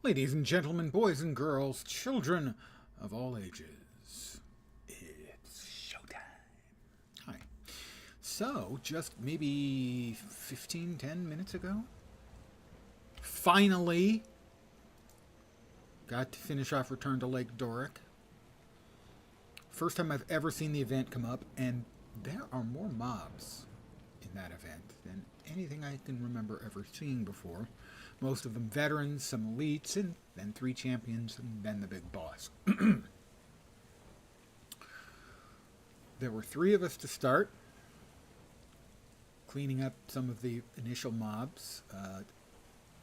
Ladies and gentlemen, boys and girls, children of all ages, it's showtime. Hi. So, just maybe 10 minutes ago, finally got to finish off Return to Lake Doric. First time I've ever seen the event come up, and there are more mobs in that event than anything I can remember ever seeing before. Most of them veterans, some elites, and then 3 champions, and then the big boss. There were 3 of us to start, cleaning up some of the initial mobs.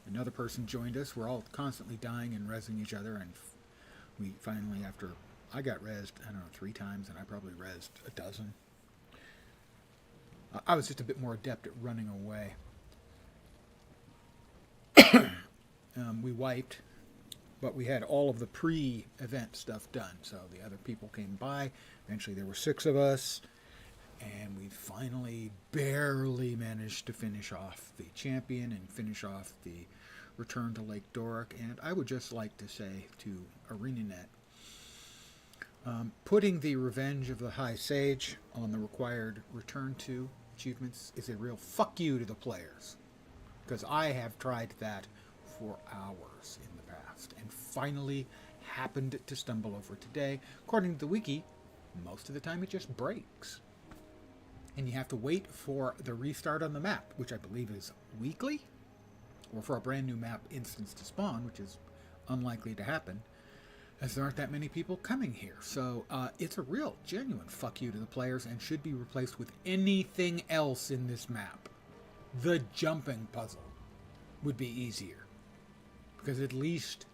Another person joined us. We're all constantly dying and rezzing each other, and we finally, after I got rezzed, 3 times, and I probably rezzed a dozen. I was just a bit more adept at running away. We wiped, but we had all of the pre-event stuff done. So the other people came by. Eventually there were 6 of us, and we finally barely managed to finish off the champion and finish off the Return to Lake Doric. And I would just like to say to ArenaNet, putting the Revenge of the High Sage on the required Return to achievements is a real fuck you to the players. Because I have tried that for hours in the past, and finally happened to stumble over today. According to the wiki, most of the time it just breaks. And you have to wait for the restart on the map, which I believe is weekly, or for a brand new map instance to spawn, which is unlikely to happen, as there aren't that many people coming here. So it's a real, genuine fuck you to the players, and should be replaced with anything else in this map. The jumping puzzle would be easier, because at least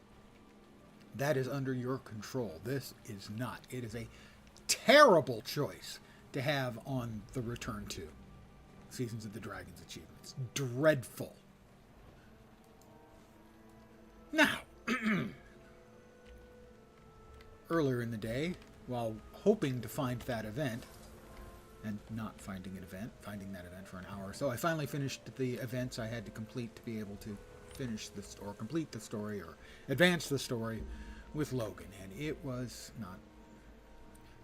that is under your control. This is not. It is a terrible choice to have on the Return to Seasons of the Dragons achievements. Dreadful. Now, earlier in the day, while hoping to find that event, and not finding that event for an hour or so, I finally finished the events I had to complete to be able to finish this, or complete the story, or advance the story with Logan, and it was not.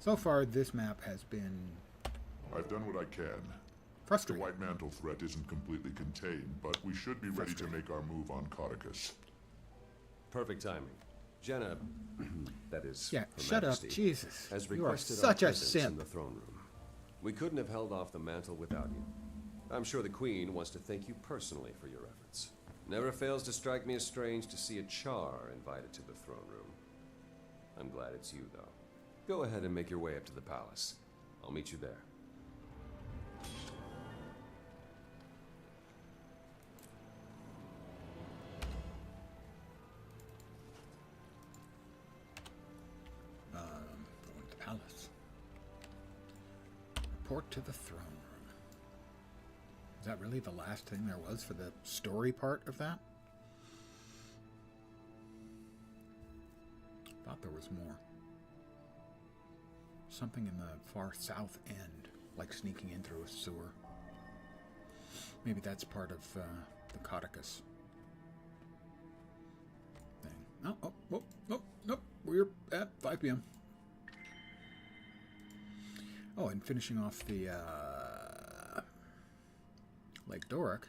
So far, this map has been... I've done what I can. Frustrating. The White Mantle threat isn't completely contained, but we should be ready to make our move on Codicus. Perfect timing. Jenna, that is, Yeah, Her shut Majesty, up, Jesus. has You are requested such our a presence in simp. the throne room. We couldn't have held off the mantle without you. I'm sure the Queen wants to thank you personally for your efforts. Never fails to strike me as strange to see a Char invited to the throne room. I'm glad it's you, though. Go ahead and make your way up to the palace. I'll meet you there. Going to the palace. Report to the throne room. Is that really the last thing there was for the story part of that? Thought there was more. Something in the far south end, like sneaking in through a sewer. Maybe that's part of the Codicus thing. Nope. We're at 5 p.m. Oh, and finishing off the Lake Doric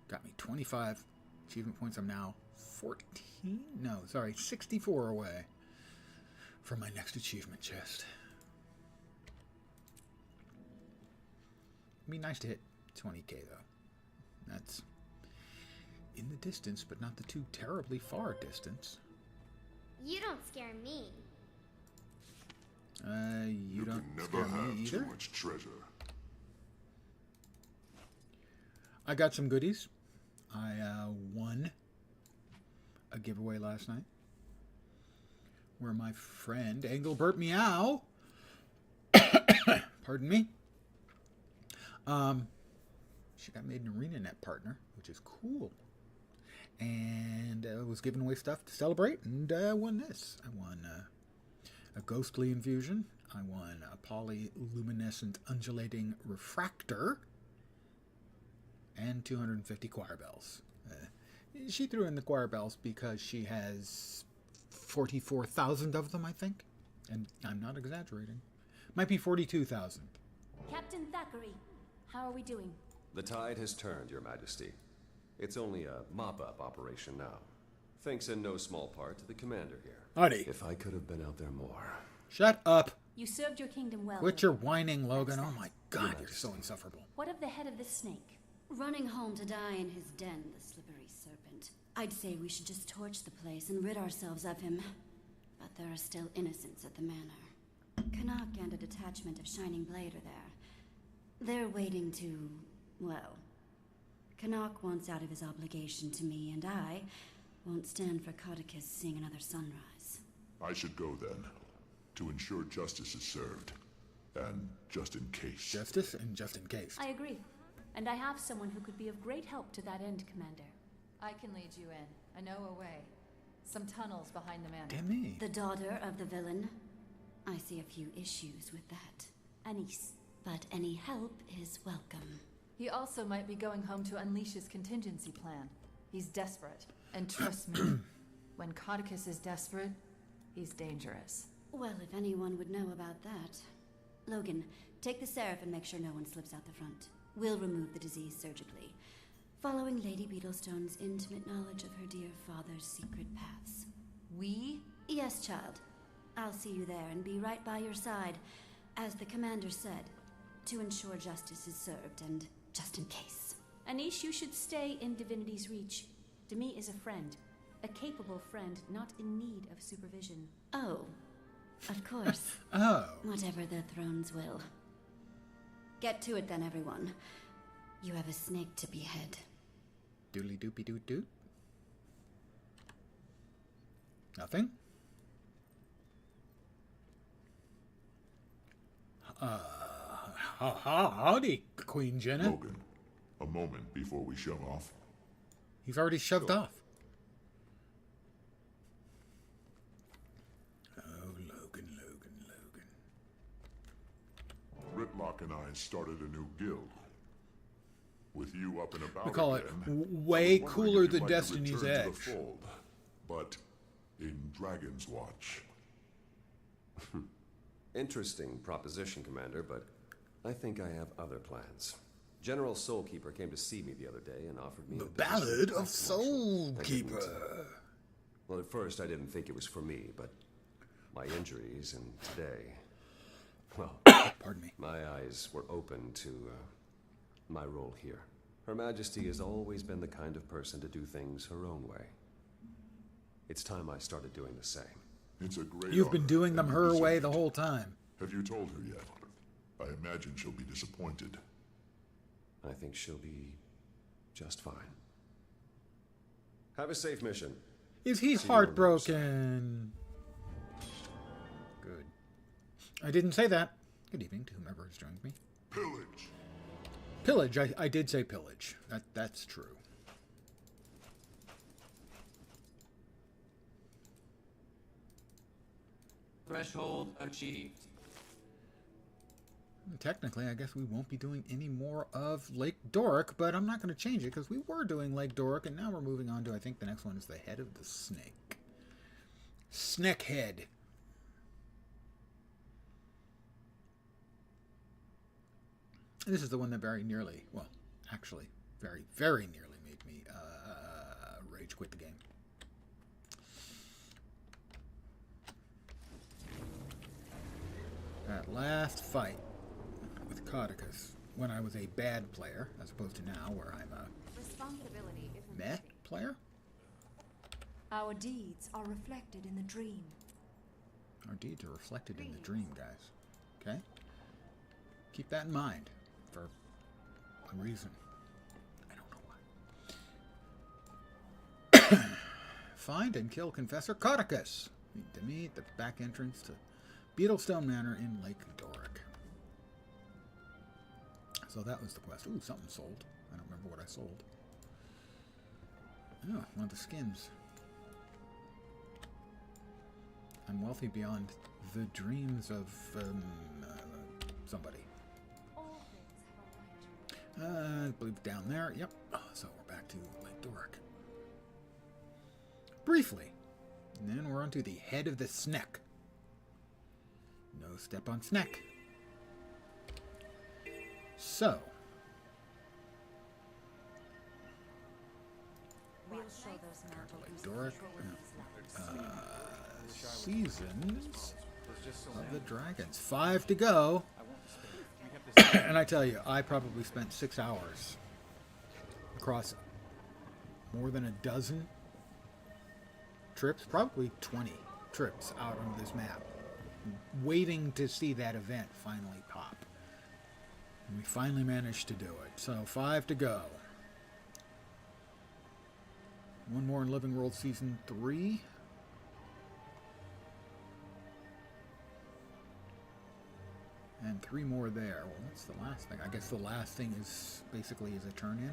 got me 25 achievement points. I'm now 64 away from my next achievement chest. It'd be nice to hit 20k though. That's in the distance, but not the too terribly far distance. You don't scare me. You don't can scare never have me either. too much treasure. I got some goodies. I won a giveaway last night where my friend Engelbert Meow, pardon me, she got made an ArenaNet partner, which is cool. And was giving away stuff to celebrate, and I won this. I won a ghostly infusion. I won a polyluminescent undulating refractor, and 250 choir bells. She threw in the choir bells because she has 44,000 of them, I think. And I'm not exaggerating. Might be 42,000. Captain Thackeray, how are we doing? The tide has turned, Your Majesty. It's only a mop-up operation now. Thanks in no small part to the commander here. Howdy. If I could have been out there more. Shut up. You served your kingdom well. Quit your whining, Logan. Oh my god, Your you're so insufferable. What of the head of this snake? Running home to die in his den, the slippery serpent. I'd say we should just torch the place and rid ourselves of him. But there are still innocents at the manor. Canuck and a detachment of Shining Blade are there. They're waiting to, well... Canuck wants out of his obligation to me, and I won't stand for Codicus seeing another sunrise. I should go then, to ensure justice is served. And just in case. Justice and just in case. I agree. And I have someone who could be of great help to that end, Commander. I can lead you in. I know a way. Some tunnels behind the manor. Damn me. The daughter of the villain? I see a few issues with that. Anise. But any help is welcome. He also might be going home to unleash his contingency plan. He's desperate. And trust me, when Codicus is desperate, he's dangerous. Well, if anyone would know about that. Logan, take the Seraph and make sure no one slips out the front. We'll remove the disease surgically, following Lady Beetlestone's intimate knowledge of her dear father's secret paths. We? Yes, child. I'll see you there and be right by your side, as the commander said, to ensure justice is served and just in case. Anish, you should stay in Divinity's reach. Demi is a friend. A capable friend, not in need of supervision. Oh, of course. Oh. Whatever the thrones will. Get to it then, everyone. You have a snake to behead. Doodly doopy doot doot. Nothing? Howdy, Queen Jenna. Logan, a moment before we shove off. He's already shoved off. Oh, Logan. Ritlock and I started a new guild. With you up and about We call it again, way I was wondering cooler if than you'd like to Destiny's return to Edge. the fold, but in Dragon's Watch. Interesting proposition, Commander, but I think I have other plans. General Soulkeeper came to see me the other day and offered me The a position Ballad of of Soulkeeper. Well, at first I didn't think it was for me, but my injuries and today, well, Pardon me. my eyes were open to my role here. Her Majesty has always been the kind of person to do things her own way. It's time I started doing the same. It's a great You've been honor, doing them and you her deserve way it. the whole time. Have you told her yet? I imagine she'll be disappointed. I think she'll be just fine. Have a safe mission. Is he See you on the heartbroken? Good. I didn't say that. Good evening to whomever has joined me. Pillage! Pillage. I did say pillage. That's true. Threshold achieved. Technically, I guess we won't be doing any more of Lake Doric, but I'm not going to change it because we were doing Lake Doric, and now we're moving on to, I think the next one is the head of the snake. Snake head. This is the one that very nearly, well, actually, very, very nearly made me rage quit the game. That last fight with Codicus, when I was a bad player, as opposed to now where I'm a Responsibility isn't meh player. Our deeds are reflected in the dream. Our deeds are reflected in the dream, guys. Okay? Keep that in mind for a reason. I don't know why. Find and kill Confessor Codicus. Meet Demi at the back entrance to Beetlestone Manor in Lake Doric. So that was the quest. Ooh, something sold. I don't remember what I sold. Oh, one of the skins. I'm wealthy beyond the dreams of somebody. all things have a right. I believe down there. Yep. Oh, so we're back to Lake Doric. briefly. And then we're on to the head of the snack. No step on snack. So. We'll show those mantle Like boosters Doric. before we Seasons of the Dragons. 5 to go. And I tell you, I probably spent 6 hours across more than a dozen trips, probably 20 trips out on this map, waiting to see that event finally pop. And we finally managed to do it. So 5 to go. One more in Living World Season 3. And 3 more there. Well, what's the last thing? I guess the last thing is basically is a turn-in.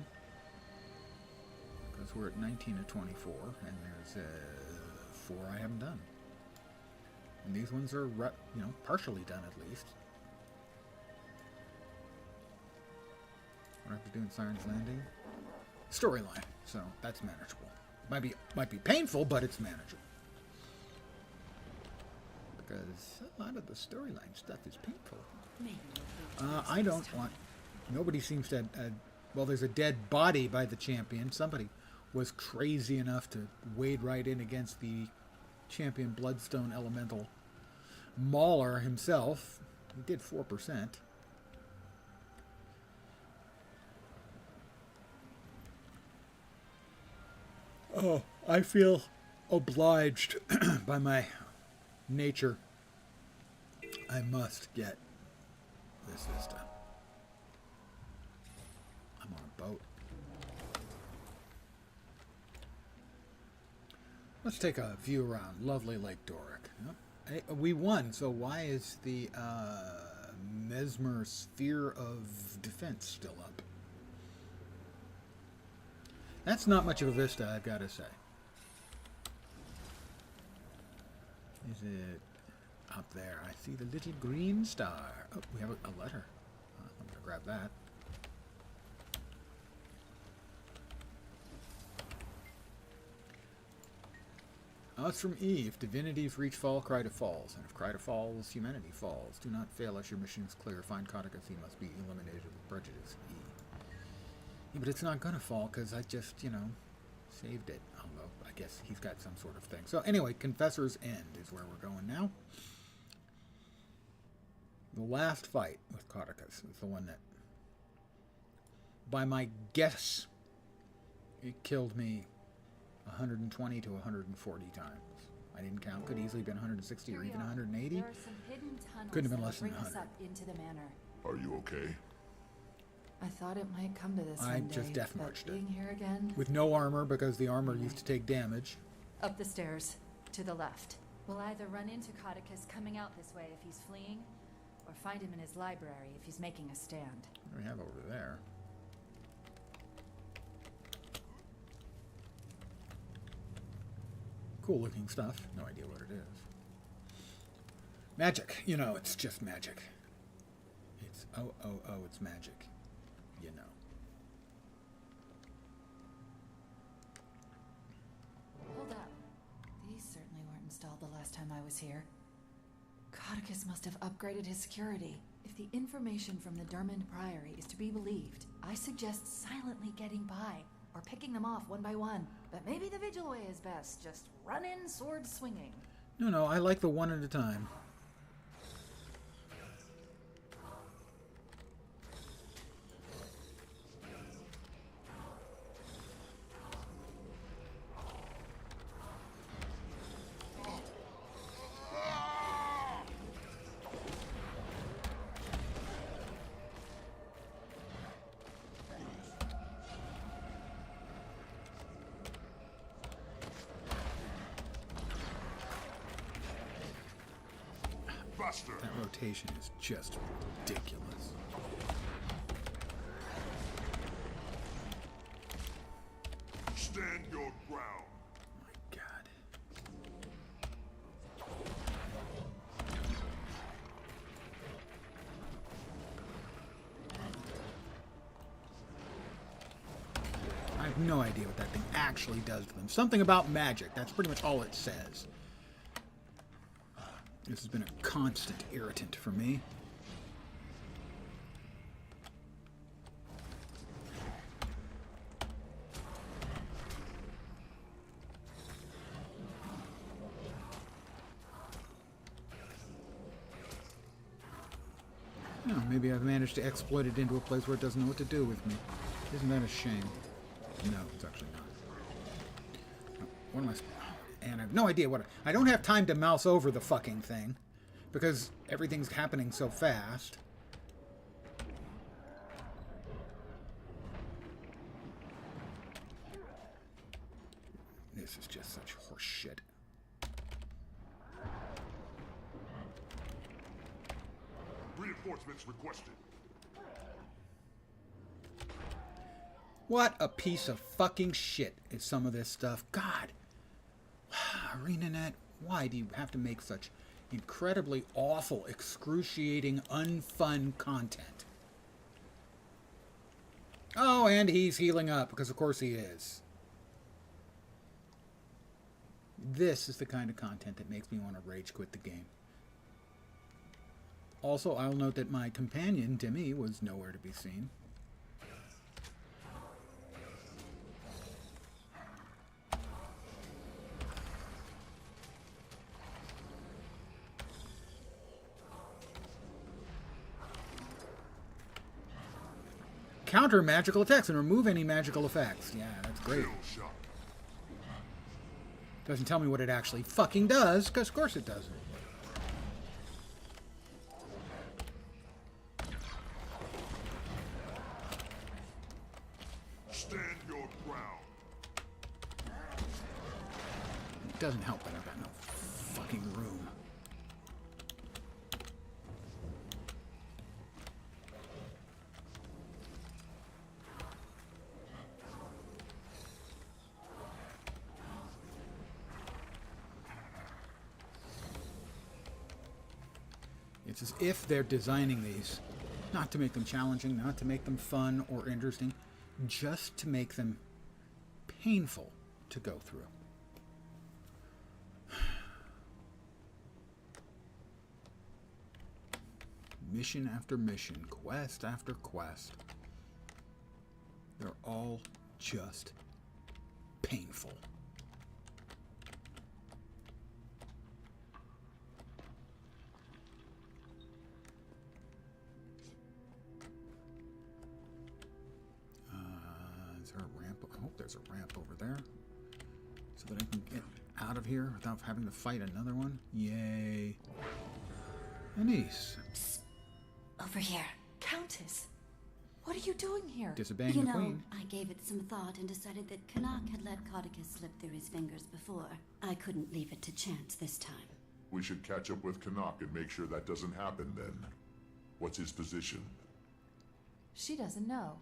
Because we're at 19 to 24, and there's 4 I haven't done. And these ones are, partially done at least. What do I have to do in Siren's Landing? Storyline, so that's manageable. Might be painful, but it's manageable. Because a lot of the storyline stuff is painful. I don't want... Nobody seems to have... well, there's a dead body by the champion. Somebody was crazy enough to wade right in against the champion Bloodstone Elemental Mauler himself. He did 4%. Oh, I feel obliged by my nature. I must get this vista. I'm on a boat. Let's take a view around lovely Lake Doric. Yep. We won, so why is the Mesmer Sphere of Defense still up? That's not much of a vista, I've got to say. Is it up there? I see the little green star. Oh, we have a letter. I'm going to grab that. Oh, it's from E. If divinities reach fall, Kryta falls. And if Kryta falls, humanity falls. Do not fail us, your mission is clear. Find Codicus, he must be eliminated with prejudice. E. Yeah, but it's not going to fall because I just, saved it. Although, I guess he's got some sort of thing. So anyway, Confessor's End is where we're going now. The last fight with Codicus is the one that, by my guess, it killed me 120 to 140 times. I didn't count. Could easily have been 160 or even 180. There are some hidden tunnels Couldn't have been that less than bring us 100. up into the manor. Are you okay? I thought it might come to this I one just day, death but marched it. being here again. With no armor because the armor used to take damage. Up the stairs, to the left. We'll either run into Codicus coming out this way if he's fleeing, or find him in his library if he's making a stand. What do we have over there? Cool looking stuff. No idea what it is. Magic. It's just magic. It's it's magic. Hold up. These certainly weren't installed the last time I was here. Codicus must have upgraded his security. If the information from the Dermond Priory is to be believed, I suggest silently getting by, or picking them off one by one. But maybe the Vigil way is best. Just run in, sword swinging. No, I like the one at a time. Buster! That rotation is just ridiculous. Stand your ground! My God. no idea what that thing actually does to them. Something about magic. That's pretty much all it says. This has been a constant irritant for me. Oh, maybe I've managed to exploit it into a place where it doesn't know what to do with me. Isn't that a shame? No, it's actually not. What am I... And I have no idea what... I don't have time to mouse over the fucking thing, because everything's happening so fast. This is just such horse shit. Reinforcements requested. What a piece of fucking shit is some of this stuff. God. ArenaNet, why do you have to make such incredibly awful, excruciating, unfun content? Oh, and he's healing up, because of course he is. This is the kind of content that makes me want to rage quit the game. Also, I'll note that my companion, Demi, was nowhere to be seen. Counter magical attacks and remove any magical effects. Yeah, that's great. Doesn't tell me what it actually fucking does, because of course it doesn't. Stand your ground. It doesn't help that I've got no fucking room. It's as if they're designing these not to make them challenging, not to make them fun or interesting, just to make them painful to go through. Mission after mission, quest after quest. They're all just painful. Is there a ramp? I hope there's a ramp over there, so that I can get out of here without having to fight another one. Yay. Anise. Over here. Countess, what are you doing here? Disobeying You the know, queen. I gave it some thought and decided that Canuck had let Codicus slip through his fingers before. I couldn't leave it to chance this time. We should catch up with Canuck and make sure that doesn't happen then. What's his position? She doesn't know.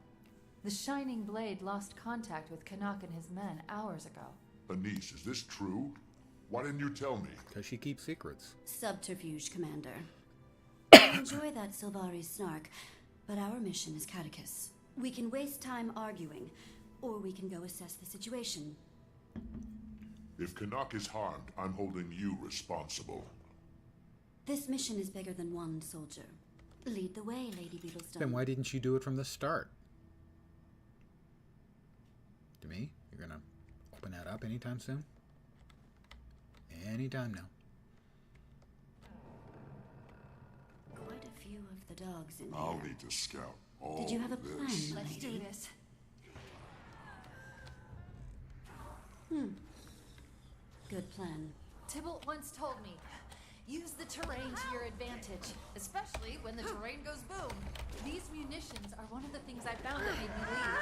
The Shining Blade lost contact with Canuck and his men hours ago. Anise, is this true? Why didn't you tell me? Because she keeps secrets. Subterfuge, Commander. Enjoy that Silvari snark, but our mission is Catechus. We can waste time arguing, or we can go assess the situation. If Canuck is harmed, I'm holding you responsible. This mission is bigger than one soldier. Lead the way, Lady Beetlestone. Then why didn't you do it from the start? To me? You're gonna open that up anytime soon? Anytime now. Quite a few of the dogs in I'll here. need to scout all Did you have a of plan, this. my Let's do lady? this. Good plan. Tybalt once told me, use the terrain to your advantage, especially when the terrain goes boom. These munitions are one of the things I found that made me leave.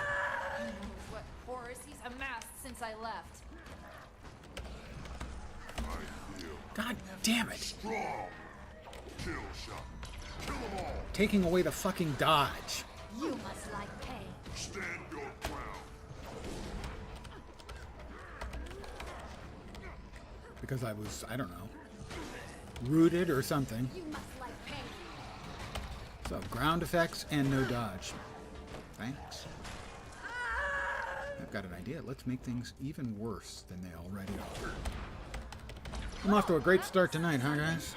Who knows what horrors he's amassed since I left. I feel God damn it! strong. Kill shot. Kill them all. Taking away the fucking dodge. You must like pain. Stand your ground. Because I was, I don't know, rooted or something. You must like pain. So, ground effects and no dodge. Thanks. I've got an idea. Let's make things even worse than they already are. I'm off to a great start tonight, huh, guys?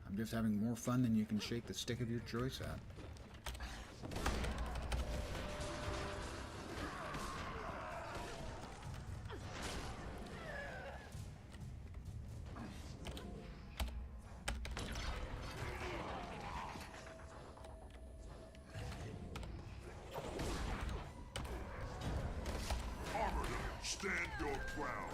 I'm just having more fun than you can shake the stick of your choice at. Stand your ground.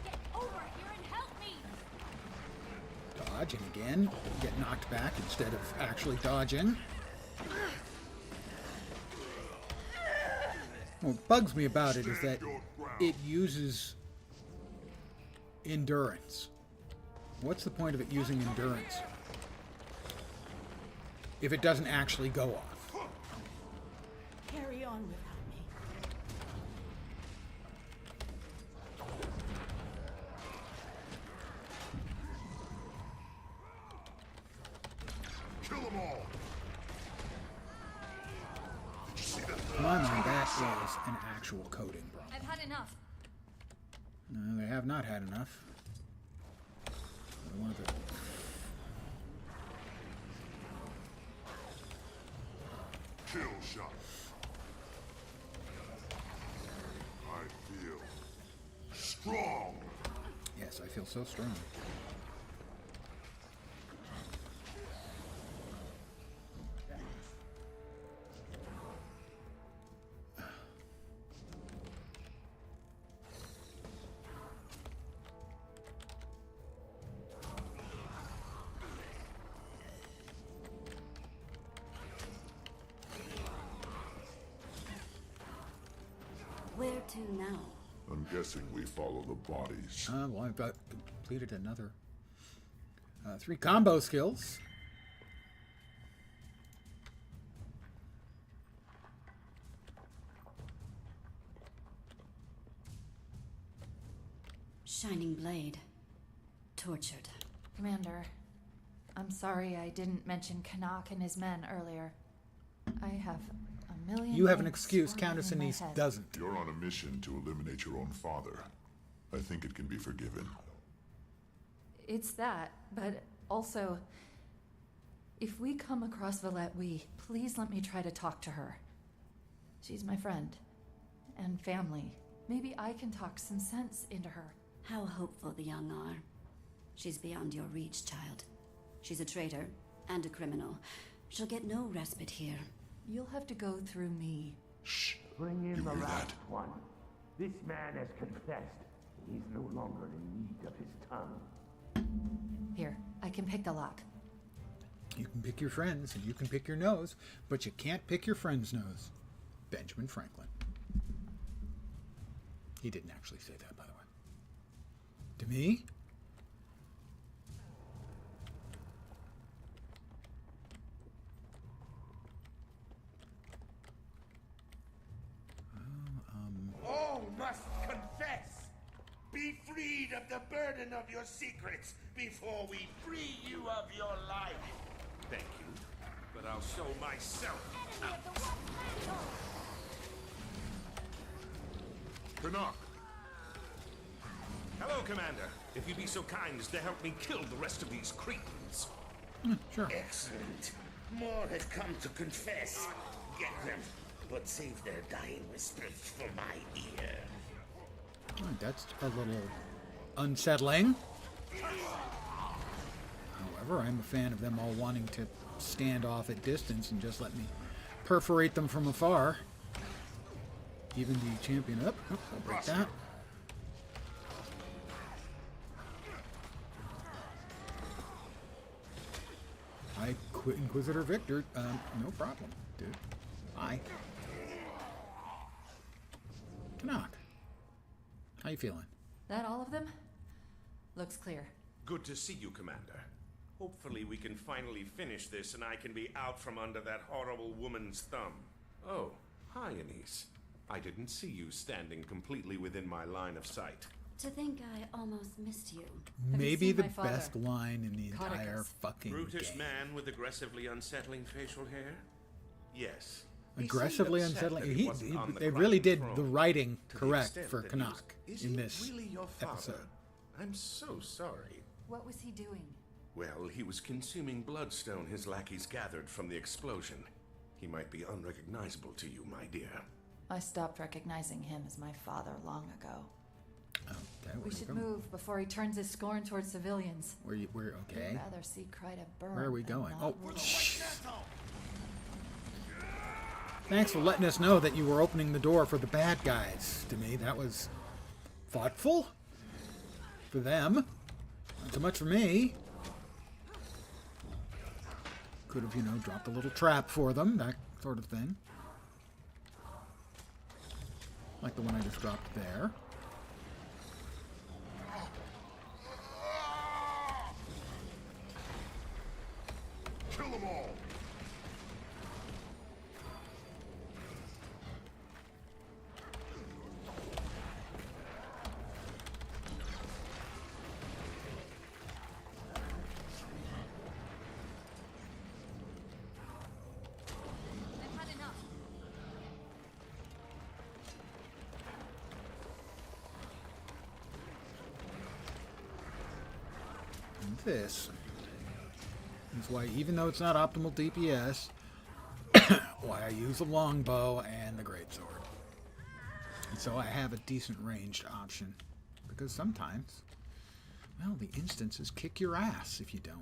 Get over here and help me! Dodge, and again, get knocked back instead of actually dodging. What bugs me about it is that it uses endurance. What's the point of it using endurance if it doesn't actually go off? Carry on without me. Kill them all. Did you see that? In my mind, that is an actual coding problem. I've had enough. No, they have not had enough. One of the... Kill shot. I feel strong. Yes, I feel so strong. Where to now? I'm guessing we follow the bodies. Well, I've got completed another 3 combo skills. Shining blade. Tortured. Commander, I'm sorry I didn't mention Canuck and his men earlier. I have a million. You have an things excuse, swirling Countess in my Anise head. doesn't. You're on a mission to eliminate your own father. I think it can be forgiven. It's that, but also, if we come across Valette, please let me try to talk to her. She's my friend and family. Maybe I can talk some sense into her. How hopeful the young are. She's beyond your reach, child. She's a traitor and a criminal. She'll get no respite here. You'll have to go through me. Shh. Bring in You the hear last that? one. This man has confessed. He's no longer in need of his tongue. Here, I can pick the lock. You can pick your friends and you can pick your nose, but you can't pick your friend's nose. Benjamin Franklin. He didn't actually say that, by the way. To me? All must confess. Be freed of the burden of your secrets before we free you of your life. Thank you, but I'll show myself. Canuck! Hello, Commander. If you'd be so kind as to help me kill the rest of these cretins. Sure. Excellent. More have come to confess. Get them, but save their dying whispers for my ear. Oh, that's a little unsettling. However, I'm a fan of them all wanting to stand off at distance and just let me perforate them from afar. Even the champion up. Oh, I'll break that. I quit Inquisitor Victor. No problem, dude. Bye. Canuck. How you feeling? That all of them? Looks clear. Good to see you, Commander. Hopefully we can finally finish this and I can be out from under that horrible woman's thumb. Oh, hi, Anise. I didn't see you standing completely within my line of sight. To think I almost missed you. Have you Maybe seen the my father? best line in the entire Codicus. fucking Brutish game. man with aggressively unsettling facial hair? Yes. He seemed Aggressively upset unsettling. that he wasn't on the They really did throne, the writing to the correct extent for that he was, Canuck "Is in he this really your father? episode. I'm so sorry. What was he doing? Well, he was consuming bloodstone his lackeys gathered from the explosion. He might be unrecognizable to you, my dear. I stopped recognizing him as my father long ago. Okay, We should move before he turns his scorn towards civilians. We're okay. I'd rather see Kryta burn. Where are we than going? not Oh, rule. thanks for letting us know that you were opening the door for the bad guys. To me, that was thoughtful for them. Not so much for me. Could have, dropped a little trap for them, that sort of thing. Like the one I just dropped there. Kill them all! I've had enough. And this is why, even though it's not optimal DPS, why I use the longbow and the greatsword. And so I have a decent ranged option. Because sometimes, well, the instances kick your ass if you don't.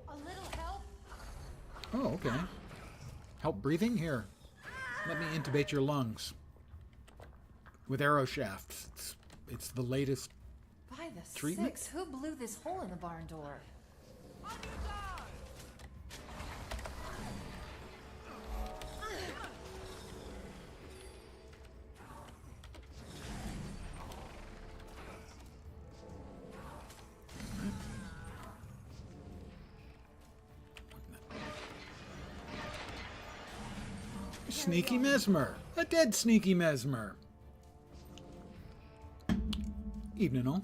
A little help? Oh, okay. Help breathing? Here. Let me intubate your lungs. With arrow shafts. It's the latest. By the Treatment? six, who blew this hole in the barn door? Sneaky Mesmer. A dead Sneaky Mesmer. Evening all.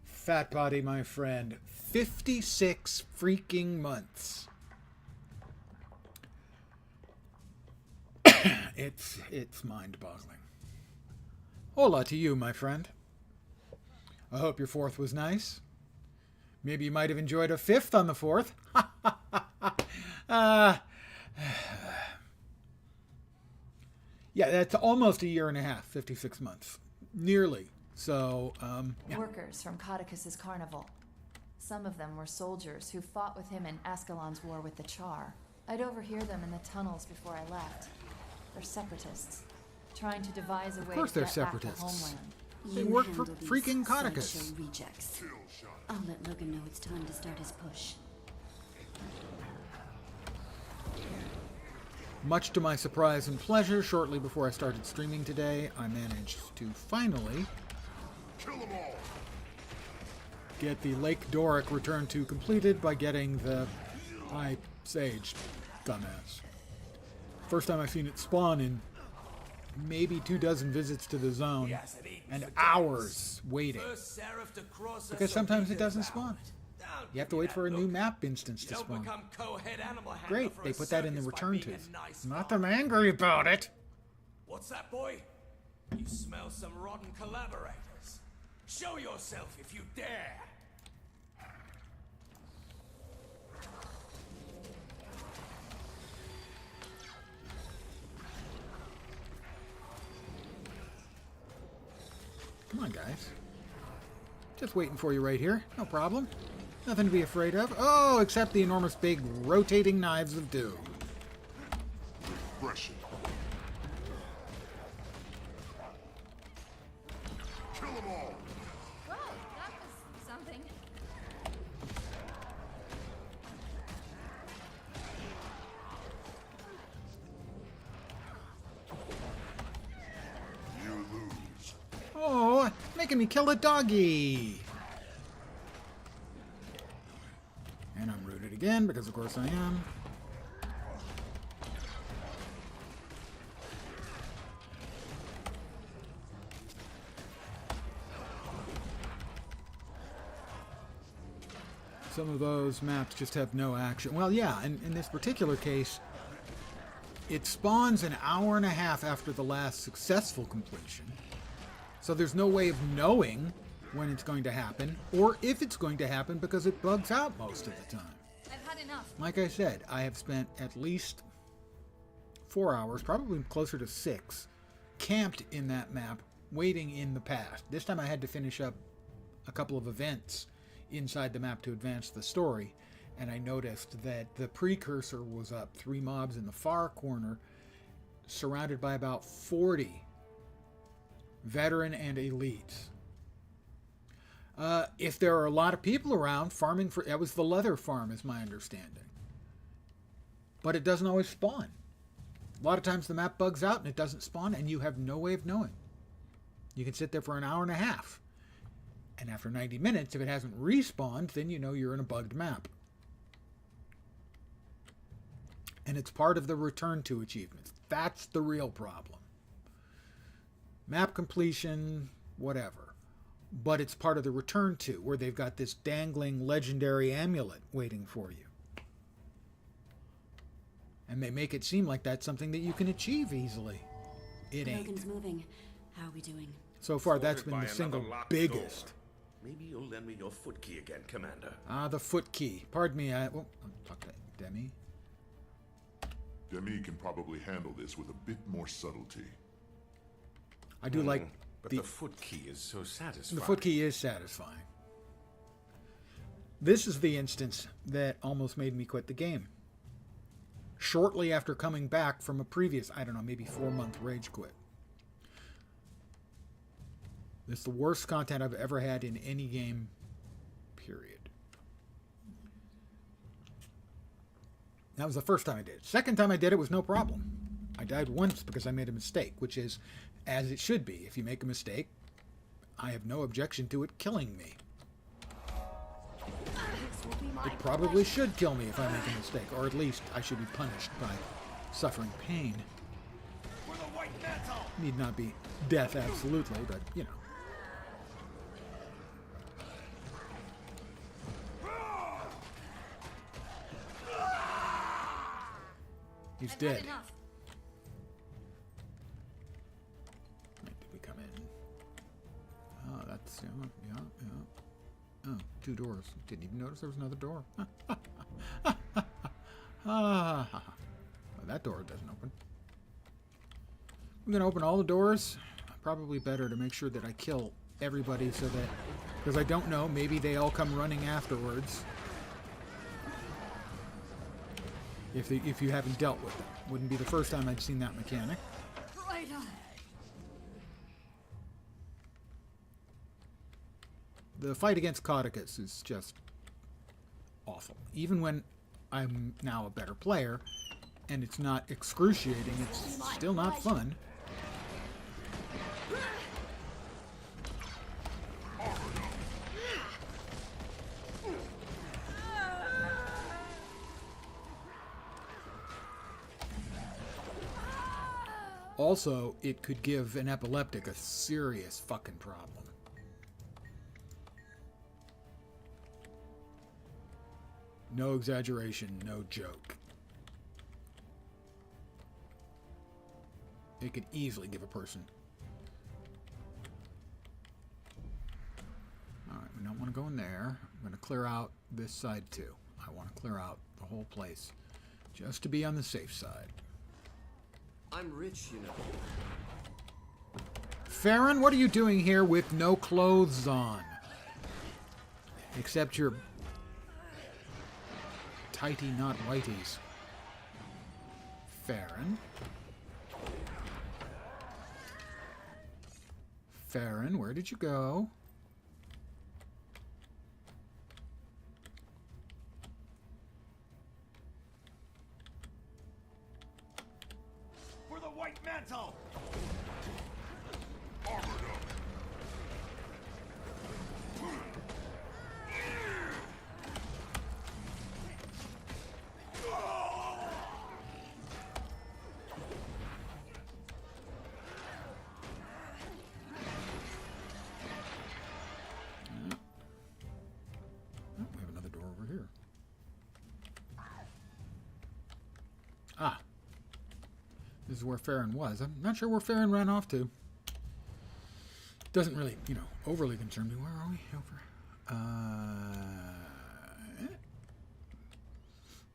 Fat body, my friend. 56 freaking months. It's mind-boggling. Hola to you, my friend. I hope your 4th was nice. Maybe you might have enjoyed a 5th on the 4th. Yeah, that's almost a year and a half, 56 months. Nearly. So, yeah. Workers from Codicus's carnival. Some of them were soldiers who fought with him in Ascalon's war with the Char. I'd overhear them in the tunnels before I left. They're separatists, trying to devise a way course to they're get back to separatists. homeland. They You work for handle these freaking Codicus. sideshow rejects. I'll let Logan know it's time to start his push. Much to my surprise and pleasure, shortly before I started streaming today, I managed to finally Kill them all! get the Lake Doric return to completed by getting the High Sage dumbass. First time I've seen it spawn in maybe 24 visits to the zone and hours waiting. Because sometimes it doesn't spawn. You have to wait for a new map instance to spawn. Great, they put that in the return to. Not that I'm angry about it. What's that, boy? You smell some rotten collaborators. Show yourself if you dare. Come on, guys. Just waiting for you right here. No problem. Nothing to be afraid of. Oh, except the enormous big rotating knives of doom. Expression. Kill them all! Whoa, that was something. You lose. Oh, making me kill a doggy. And I'm rooting it again, because of course I am. Some of those maps just have no action. Well, yeah, in this particular case, it spawns an hour and a half after the last successful completion. So there's no way of knowing when it's going to happen, or if it's going to happen, because it bugs out most of the time. I've had enough. Like I said, I have spent at least 4 hours, probably closer to 6, camped in that map, waiting in the past. This time I had to finish up a couple of events inside the map to advance the story, and I noticed that the precursor was up, 3 mobs in the far corner, surrounded by about 40 veteran and elites. If there are a lot of people around farming for, that was the leather farm is my understanding, but it doesn't always spawn. A lot of times the map bugs out and it doesn't spawn, and you have no way of knowing. You can sit there for an hour and a half, and after 90 minutes, if it hasn't respawned, then you know you're in a bugged map. And it's part of the return to achievements. That's the real problem. Map completion, whatever. But it's part of the return to, where they've got this dangling legendary amulet waiting for you. And they make it seem like that's something that you can achieve easily. It ain't. Logan's moving. How are we doing? So far, that's been the single biggest. Maybe you'll lend me your foot key again, Commander. Ah, the foot key. Pardon me, I'll talk to Demi. Demi can probably handle this with a bit more subtlety. I do like but the foot key is so satisfying. The foot key is satisfying. This is the instance that almost made me quit the game. Shortly after coming back from a previous, I don't know, maybe 4-month rage quit. It's the worst content I've ever had in any game, period. That was the first time I did it. Second time I did it was no problem. I died once because I made a mistake, which is as it should be. If you make a mistake, I have no objection to it killing me. It probably should kill me if I make a mistake, or at least I should be punished by suffering pain. Need not be death absolutely, but you know. He's dead. Wait, did we come in? Oh, that's, yeah. Oh, 2 doors. Didn't even notice there was another door. Well, that door doesn't open. I'm going to open all the doors. Probably better to make sure that I kill everybody so that, because I don't know, maybe they all come running afterwards. If you haven't dealt with them. Wouldn't be the first time I'd seen that mechanic. Right on. The fight against Caudicus is just awful. Even when I'm now a better player, and it's not excruciating, it's still not fun. Also, it could give an epileptic a serious fucking problem. No exaggeration, no joke. It could easily give a person. Alright, we don't want to go in there. I'm going to clear out this side too. I want to clear out the whole place just to be on the safe side. I'm rich, you know. Farron, what are you doing here with no clothes on? Except your tighty, not whiteys. Farron? Farron, where did you go? For the White Mantle! is where Farron was. I'm not sure where Farron ran off to. Doesn't really, overly concern me. Where are we?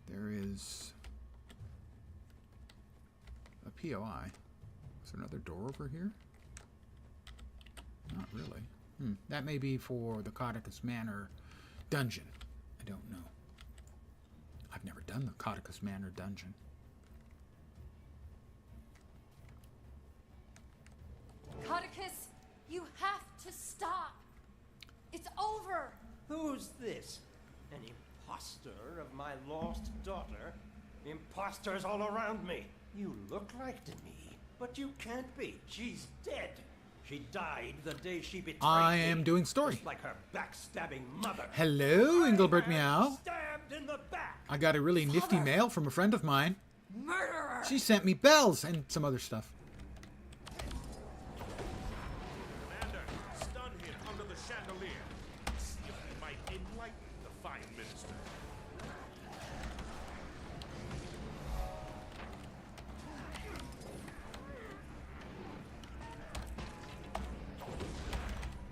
There is a POI. Is there another door over here? Not really. That may be for the Codicus Manor dungeon. I don't know. I've never done the Codicus Manor dungeon. Codicus, you have to stop. It's over. Who's this? An imposter of my lost daughter? Imposters all around me. You look like Demi, but you can't be. She's dead. She died the day she betrayed I me, am doing story. just like her backstabbing mother. Hello, Engelbert Meow. Stabbed in the back. I got a really nifty mail from a friend of mine. Murderer. She sent me bells and some other stuff. Commander, stun him under the chandelier. See if he might enlighten the fine minister.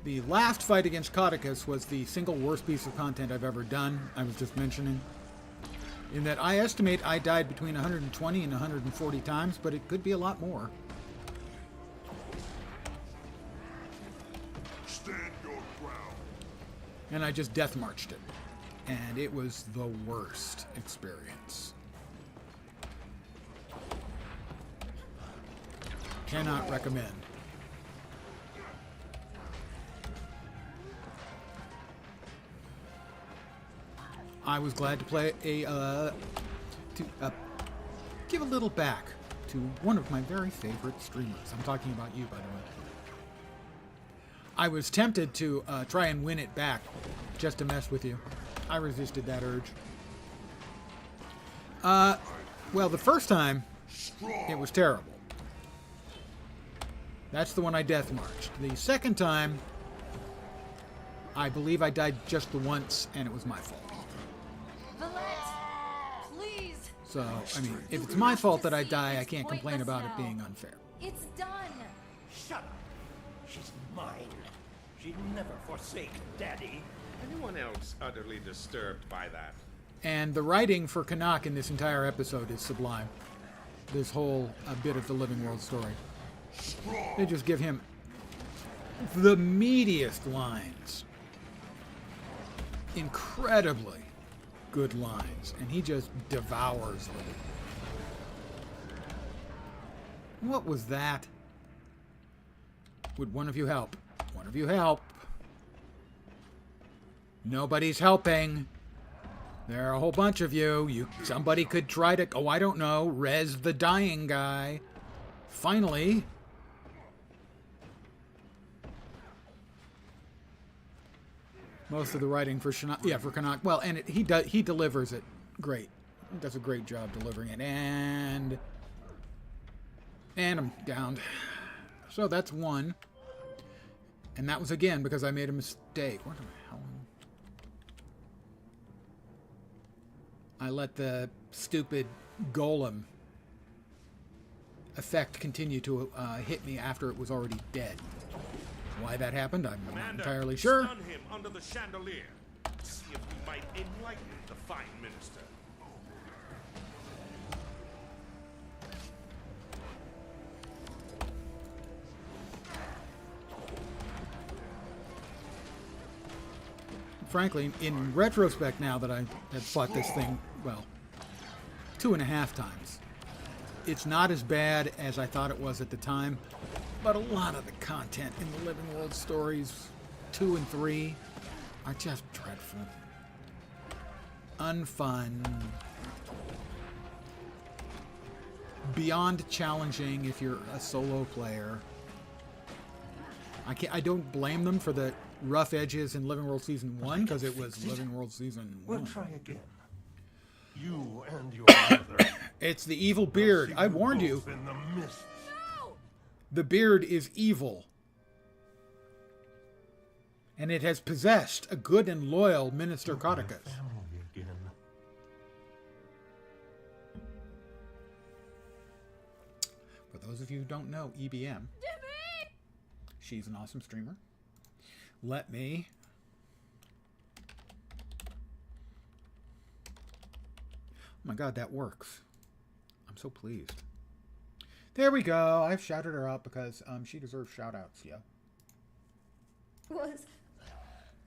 The last fight against Codicus was the single worst piece of content I've ever done. I was just mentioning. In that I estimate I died between 120 and 140 times, but it could be a lot more. Stand your ground. And I just death marched it. And it was the worst experience. Cannot recommend. I was glad to play give a little back to one of my very favorite streamers. I'm talking about you, by the way. I was tempted to try and win it back just to mess with you. I resisted that urge. Well, the first time, it was terrible. That's the one I death marched. The second time, I believe I died just the once, and it was my fault. Valette, please. So, I mean, if it's my fault that I die, I can't complain about it being unfair. It's done. Shut up. She's mine. She'd never forsake Daddy. Anyone else utterly disturbed by that? And the writing for Canuck in this entire episode is sublime. This whole bit of the Living World story. They just give him the meatiest lines. Incredibly good lines. And he just devours them. What was that? Would one of you help? One of you help. Nobody's helping. There are a whole bunch of you. Somebody could try to, oh, I don't know, res the dying guy. Finally. Most of the writing for for Canuck. Well, and he delivers it great. He does a great job delivering it. And I'm downed. So that's one. And that was again because I made a mistake. What the hell? I let the stupid golem effect continue to hit me after it was already dead. Why that happened, I'm not entirely sure. Stun him under the chandelier. See if he might enlighten the fine minister. Frankly, in retrospect now that I have fought this thing, well, 2.5 times, it's not as bad as I thought it was at the time, but a lot of the content in the Living World stories 2 and 3 are just dreadful. Unfun. Beyond challenging if you're a solo player. I don't blame them for the rough edges in Living World Season 1 because it was Living World Season 1. We'll try again. You and your mother. It's the evil beard. I warned you. In the mist. The beard is evil. And it has possessed a good and loyal Minister Codicus. Family again. those of you who don't know EBM, she's an awesome streamer. Let me... Oh my god, that works. I'm so pleased. There we go. I've shouted her out because she deserves shout-outs, yeah.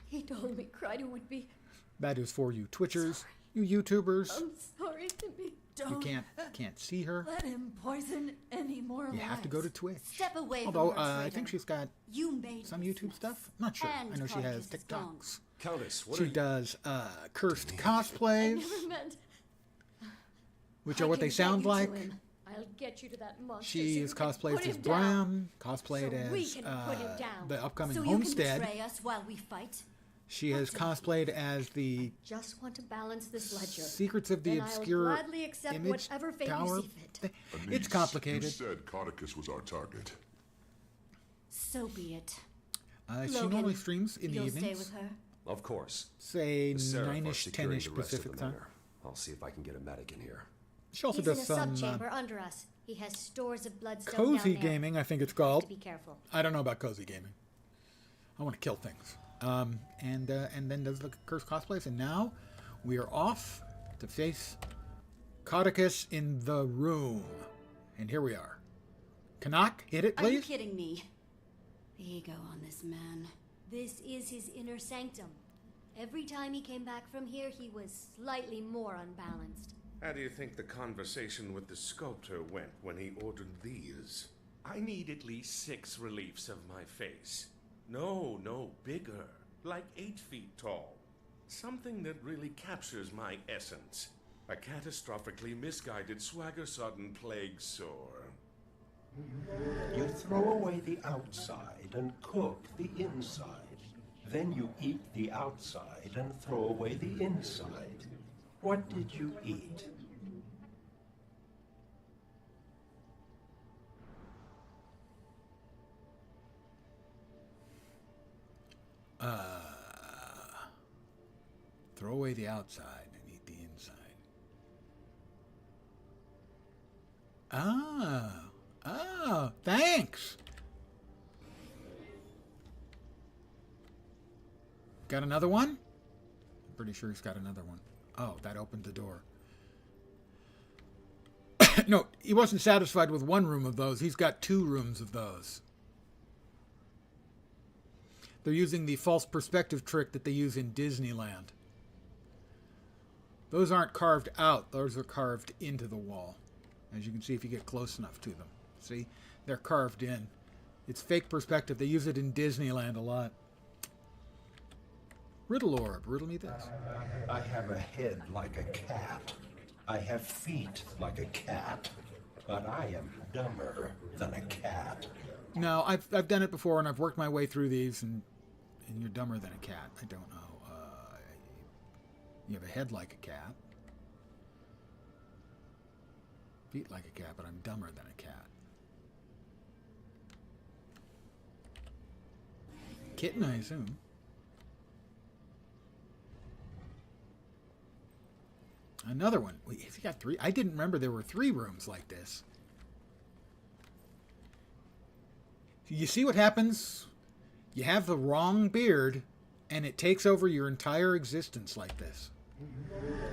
He told me Kryder would be... That is for you Twitchers, you YouTubers. I'm sorry to be... You can't see her. Let him poison any more You have to go to Twitch. Step away Although from her, I traitor. think she's got You made some this YouTube mess. stuff. Not sure. And I know she has Carcass is gone. TikToks. Countess, what She are you... does cursed I cosplays, never meant... which I are what can they get sound you to like. him. I'll get you to that monster. She so is you can cosplayed put as him down. Bram, cosplayed So we as can put him down. the upcoming So you Homestead. can betray us while we fight? She has cosplayed as the Just want to balance this ledger. Secrets of the Then Obscure I'll gladly accept Image whatever fate Tower. you see fit. It's Anise, complicated. You said Codicus was our target. So be it. She Logan, normally streams in the you'll evenings. stay with her? Of course. Say The Seraph are 9-ish, securing 10-ish the rest of Pacific the time. manor. I'll see if I can get a medic in here. She also He's in does a some subchamber under us. He has stores of bloodstone cozy down there. gaming, I think it's To called. be careful. I don't know about cozy gaming. I want to kill things. And then does the cursed cosplays. And now we are off to face Codicus in the room. And here we are. Canuck, hit it, Are you please. kidding me? The ego on this man. This is his inner sanctum. Every time he came back from here, he was slightly more unbalanced. How do you think the conversation with the sculptor went when he ordered these? I need at least 6 reliefs of my face. No, bigger. Like 8 feet tall. Something that really captures my essence. A catastrophically misguided swagger-sodden plague sore. You throw away the outside and cook the inside. Then you eat the outside and throw away the inside. What did you eat? Throw away the outside and eat the inside. Thanks. Got another one? I'm pretty sure he's got another one. Oh, that opened the door. No, he wasn't satisfied with one room of those. He's got 2 rooms of those. They're using the false perspective trick that they use in Disneyland. Those aren't carved out. Those are carved into the wall. As you can see if you get close enough to them. See? They're carved in. It's fake perspective. They use it in Disneyland a lot. Riddle orb. Riddle me this. I have a head like a cat. I have feet like a cat. But I am dumber than a cat. No, I've done it before, and I've worked my way through these, and you're dumber than a cat. I don't know. You have a head like a cat. Feet like a cat, but I'm dumber than a cat. Kitten, I assume. Another one. Wait, has he got 3? I didn't remember there were 3 rooms like this. You see what happens? You have the wrong beard, and it takes over your entire existence like this.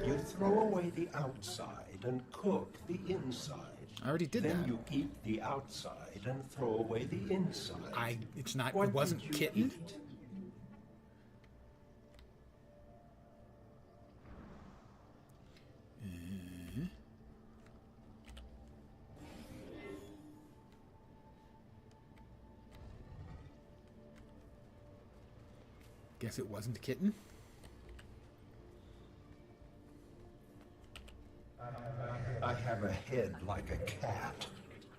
You throw away the outside and cook the inside. I already did then that. You eat the outside and throw away the inside. It's not. What It wasn't did you kitten. eat? Guess it wasn't a kitten. I have a head like a cat.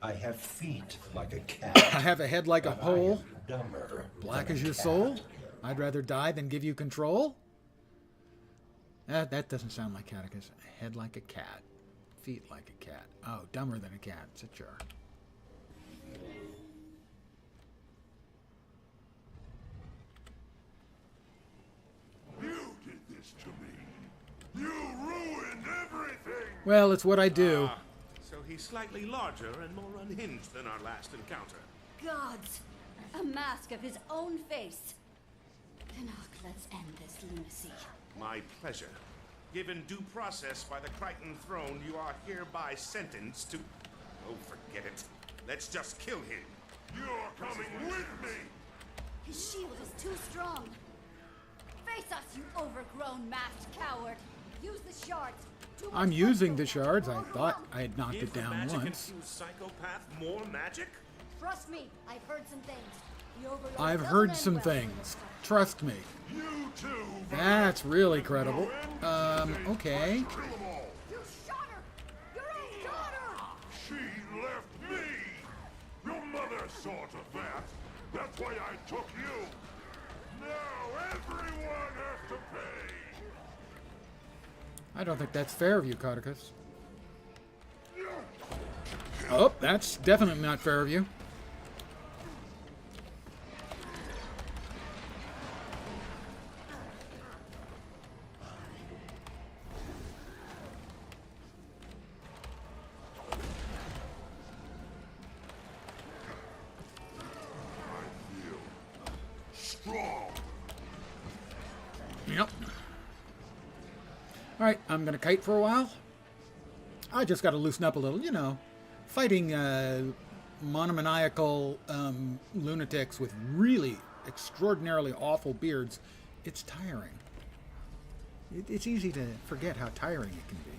I have feet like a cat. I have a head like a but I hole. am dumber Black than as a your cat. soul. I'd rather die than give you control. That doesn't sound like Catechus. A head like a cat. Feet like a cat. Oh, dumber than a cat. It's a jar. You did this to me. You ruined everything. Well, it's what I do. So he slightly larger and more unhinged than our last encounter. Gods! A mask of his own face. Canuck, let's end this lunacy. My pleasure. Given due process by the Crichton throne, you are hereby sentenced to... Oh, forget it. Let's just kill him. You're coming with me! His shield is too strong. Face us, you overgrown masked coward. Use the shards. I'm using the shards. I thought I had knocked it down once. Magic-infused psychopath more magic? Trust me, I've heard some things. The Overlord I've doesn't heard end some well. things. Trust me. You too! That's really credible. Okay. Kill them all! You shot her! Your own daughter! She left me! Your mother saw to that. That's why I took you. Now everyone has to pay! I don't think that's fair of you, Codicus. Oh, that's definitely not fair of you. Strong! Yep. Alright, I'm gonna kite for a while. I just gotta loosen up a little, you know. Fighting monomaniacal lunatics with really extraordinarily awful beards, it's tiring. It's easy to forget how tiring it can be.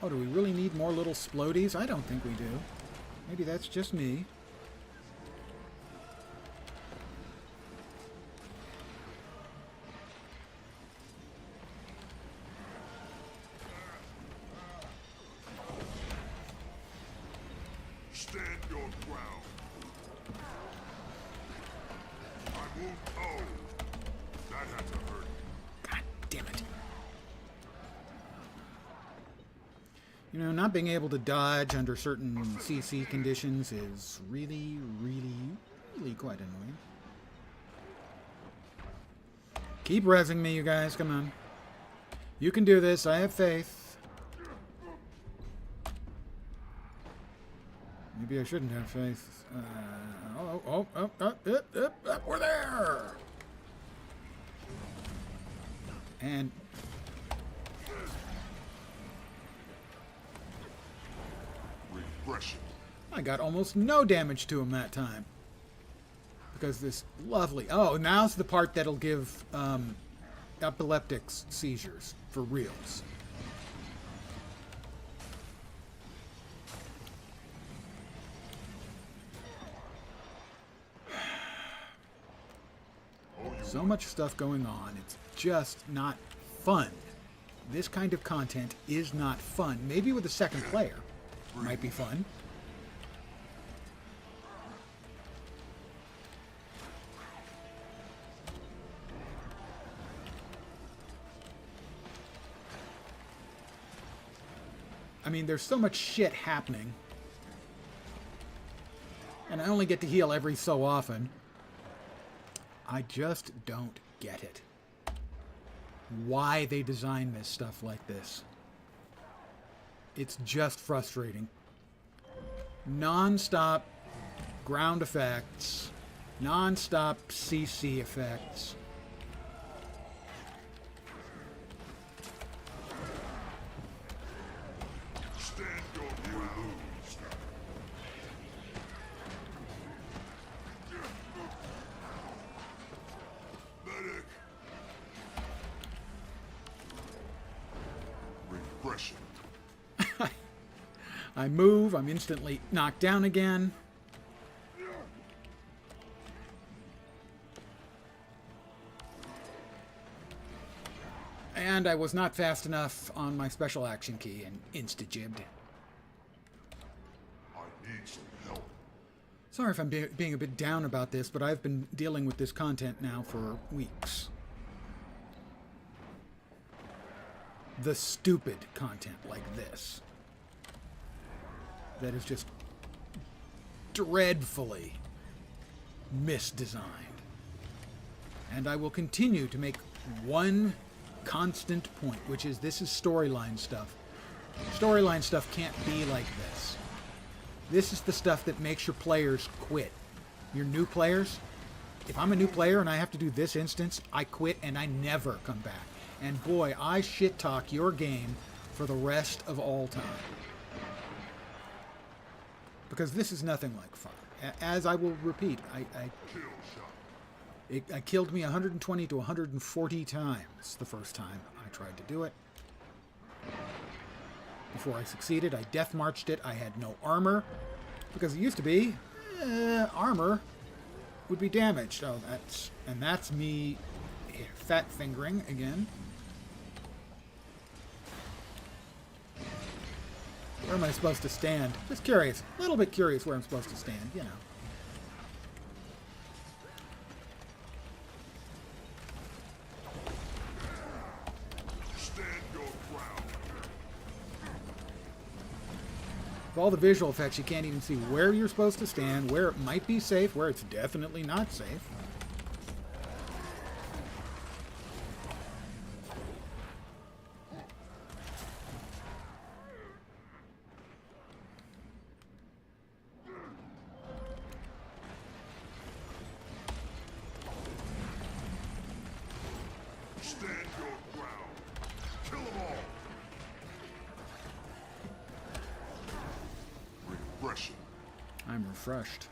Oh, do we really need more little splodies? I don't think we do. Maybe that's just me. Stand your ground. I won't owe. That had to hurt. God damn it. You know, not being able to dodge under certain CC conditions is really, really quite annoying. Keep rezzing me, you guys. Come on. You can do this. I have faith. Maybe I shouldn't have faith. We're there! And... Regression. I got almost no damage to him that time. Because this lovely... Oh, now's the part that'll give epileptic seizures for reals. So much stuff going on. It's just not fun. This kind of content is not fun. Maybe with a second player. Might be fun. I mean, there's so much shit happening. And I only get to heal every so often. I just don't get it. Why they design this stuff like this. It's just frustrating. Non-stop ground effects. Non-stop CC effects. Stand your ground. Medic. Regression. I move, I'm instantly knocked down again. And I was not fast enough on my special action key and insta-jibbed. I need some help. Sorry if I'm being a bit down about this, but I've been dealing with this content now for weeks. The stupid content like this. That is just dreadfully misdesigned. And I will continue to make one constant point, which is this is storyline stuff. Storyline stuff can't be like this. This is the stuff that makes your players quit. Your new players, if I'm a new player and I have to do this instance, I quit and I never come back. And boy, I shit talk your game for the rest of all time. Because this is nothing like fun. As I will repeat, it killed me 120 to 140 times the first time I tried to do it. Before I succeeded, I death marched it. I had no armor. Because it used to be, armor would be damaged. Oh, that's me fat fingering again. Where am I supposed to stand? Just curious. A little bit curious where I'm supposed to stand, you know. Stand your ground. With all the visual effects, you can't even see where you're supposed to stand, where it might be safe, where it's definitely not safe. Stand your ground. Kill them all. Refreshing. I'm refreshed.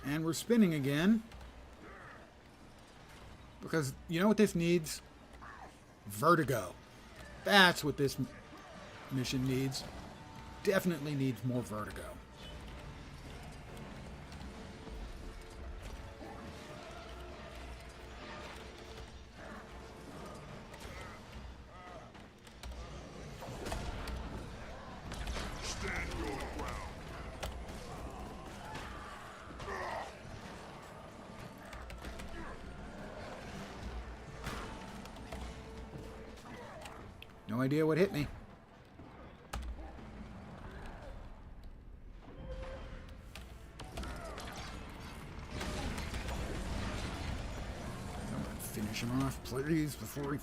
And we're spinning again. Because you know what this needs? Vertigo. That's what this mission needs. Definitely needs more vertigo. Stand your ground. No idea what hit me. Finish him off, please, before he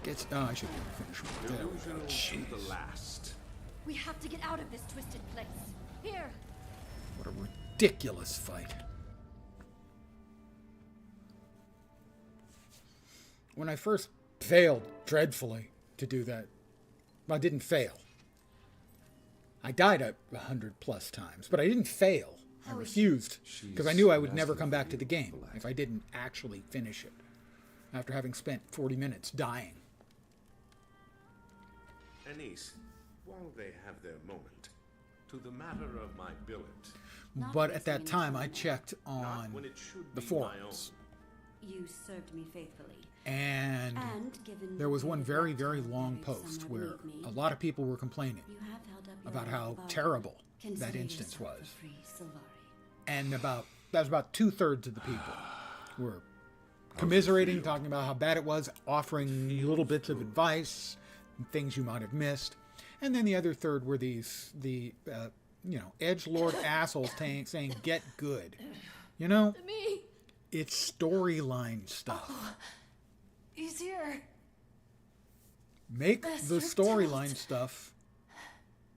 gets... Oh, I should finish him off. There we go. Jeez. The last. We have to get out of this twisted place. Here. What a ridiculous fight. When I first failed dreadfully to do that, well, I didn't fail. I died 100+ times, but I didn't fail. I refused, because I knew I would never come back to the game if I didn't actually finish it, after having spent 40 minutes dying. Anise, while they have their moment, to the matter of my billet. But at that time, I checked on the forums. You served me faithfully. And given there was one very, very long post where a lot of people were complaining about how terrible that instance was. And that was about 2/3 of the people were commiserating, talking about how bad it was, offering little bits of advice, things you might have missed. And then the other third were the edgelord assholes saying, get good. You know, it's storyline stuff. Oh, he's here. Make the storyline stuff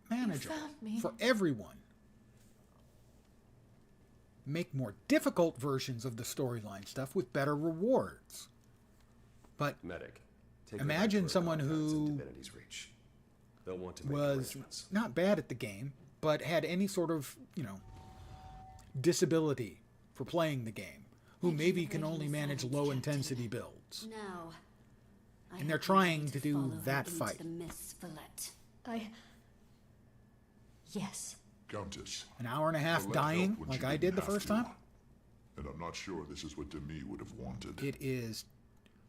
manageable for everyone. Make more difficult versions of the storyline stuff with better rewards. But Medic, imagine someone who they'll want to make was not bad at the game, but had any sort of, disability for playing the game, who maybe can only manage low-intensity builds. Now, and they're trying to do that fight. Yes. Countess. An hour and a half dying, like I did the first time? And I'm not sure this is what Demi would have wanted. It is...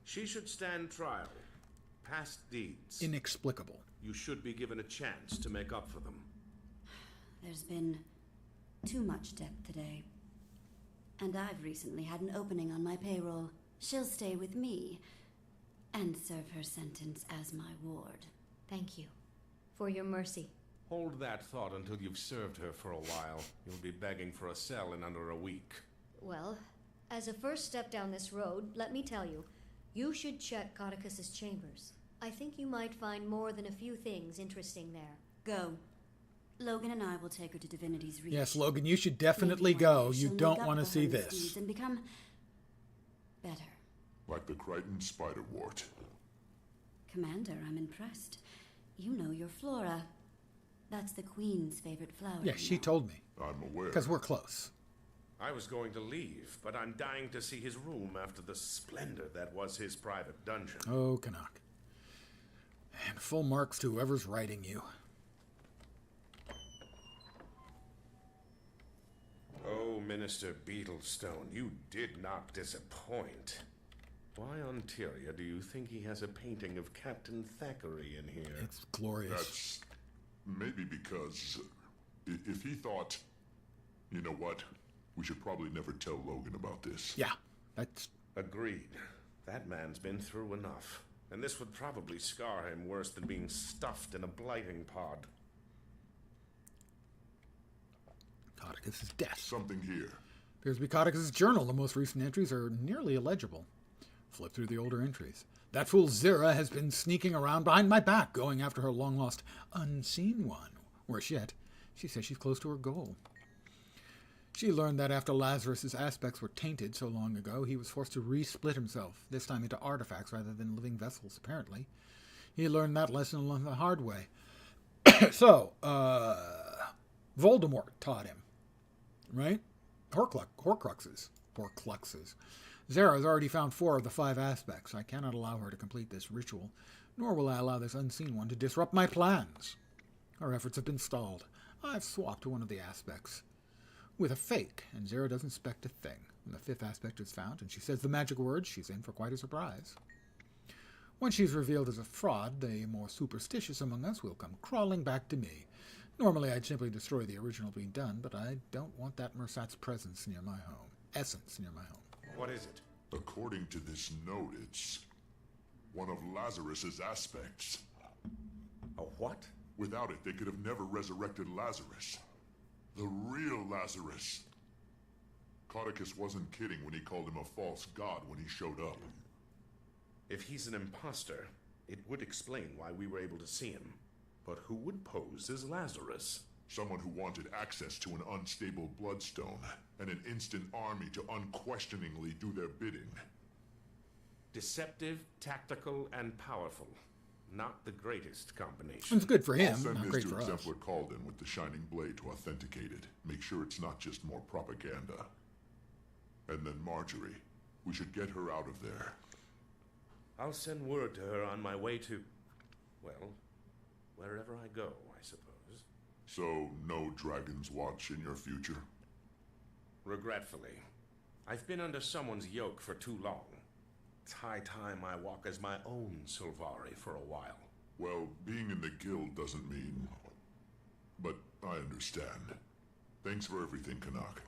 She should stand trial. Past deeds. Inexplicable. You should be given a chance to make up for them. There's been too much death today. And I've recently had an opening on my payroll. She'll stay with me. and serve her sentence as my ward. Thank you for your mercy. Hold that thought until you've served her for a while. You'll be begging for a cell in under a week. Well, as a first step down this road, let me tell you, you should check Codicus's chambers. I think you might find more than a few things interesting there. Go. Logan and I will take her to Divinity's Reach. Yes, Logan, you should definitely Maybe one go. day You she'll don't make want to up for see her this. misdeeds and become better. Like the Crichton Spiderwort. Commander, I'm impressed. You know your flora. That's the Queen's favorite flower. Yeah, she told me. I'm aware. Because we're close. I was going to leave, but I'm dying to see his room after the splendor that was his private dungeon. Oh, Canuck. And full marks to whoever's writing you. Oh, Minister Beetlestone, you did not disappoint. Why on Tyria do you think he has a painting of Captain Thackeray in here? It's glorious. That's maybe because if he thought, you know what, we should probably never tell Logan about this. Yeah, that's... Agreed. That man's been through enough. And this would probably scar him worse than being stuffed in a blighting pod. Codicus's death. Something here. Appears to be Codicus's journal. The most recent entries are nearly illegible. Flip through the older entries. That fool Zira has been sneaking around behind my back, going after her long-lost unseen one. Worse yet, she says she's close to her goal. She learned that after Lazarus's aspects were tainted so long ago, he was forced to re-split himself, this time into artifacts rather than living vessels, apparently. He learned that lesson the hard way. So, Voldemort taught him, right? Horcruxes. Zara has already found 4 of the 5 aspects. I cannot allow her to complete this ritual, nor will I allow this unseen one to disrupt my plans. Our efforts have been stalled. I've swapped one of the aspects with a fake, and Zara doesn't suspect a thing. When the 5th aspect is found, and she says the magic words, she's in for quite a surprise. When she's revealed as a fraud, the more superstitious among us will come crawling back to me. Normally, I'd simply destroy the original being done, but I don't want that Mersat's presence near my home. Essence near my home. What is it? According to this note, it's one of Lazarus's aspects. A what? Without it, they could have never resurrected Lazarus. The real Lazarus. Codicus wasn't kidding when he called him a false god when he showed up. If he's an imposter, it would explain why we were able to see him. But who would pose as Lazarus? Someone who wanted access to an unstable bloodstone and an instant army to unquestioningly do their bidding. Deceptive, tactical, and powerful. Not the greatest combination. It's good for him, I'll send not this great to for us. Exemplar Calden with the Shining Blade to authenticate it. Make sure it's not just more propaganda. And then Marjorie. We should get her out of there. I'll send word to her on my way to, well, wherever I go, I suppose. So, no Dragon's Watch in your future? Regretfully. I've been under someone's yoke for too long. It's high time I walk as my own Sylvari for a while. Well, being in the guild doesn't mean... But I understand. Thanks for everything, Canuck.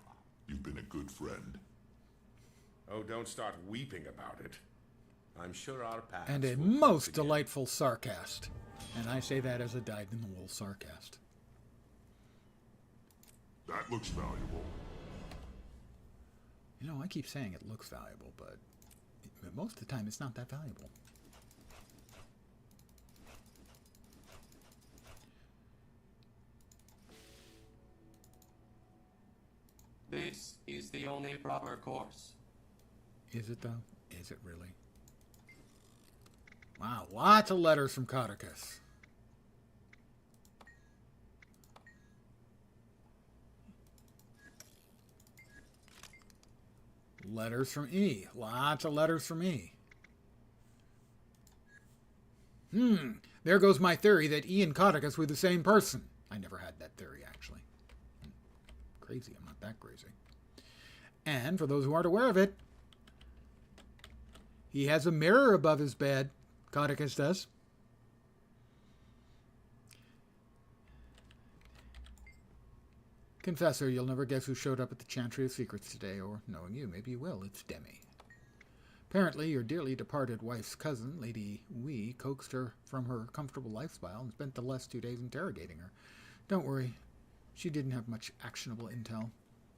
You've been a good friend. Oh, don't start weeping about it. I'm sure our paths And a will most cross again. delightful sarcast. And I say that as a dyed-in-the-wool sarcast. That looks valuable. You know, I keep saying it looks valuable, but most of the time it's not that valuable. This is the only proper course. Is it, though? Is it really? Wow, lots of letters from Codicus. Letters from E. Lots of letters from E. There goes my theory that E and Codicus were the same person. I never had that theory, actually. Crazy, I'm not that crazy. And for those who aren't aware of it, he has a mirror above his bed. Codicus does. Confessor, you'll never guess who showed up at the Chantry of Secrets today, or knowing you, maybe you will. It's Demi. Apparently, your dearly departed wife's cousin, Lady Wee, coaxed her from her comfortable lifestyle and spent the last 2 days interrogating her. Don't worry, she didn't have much actionable intel.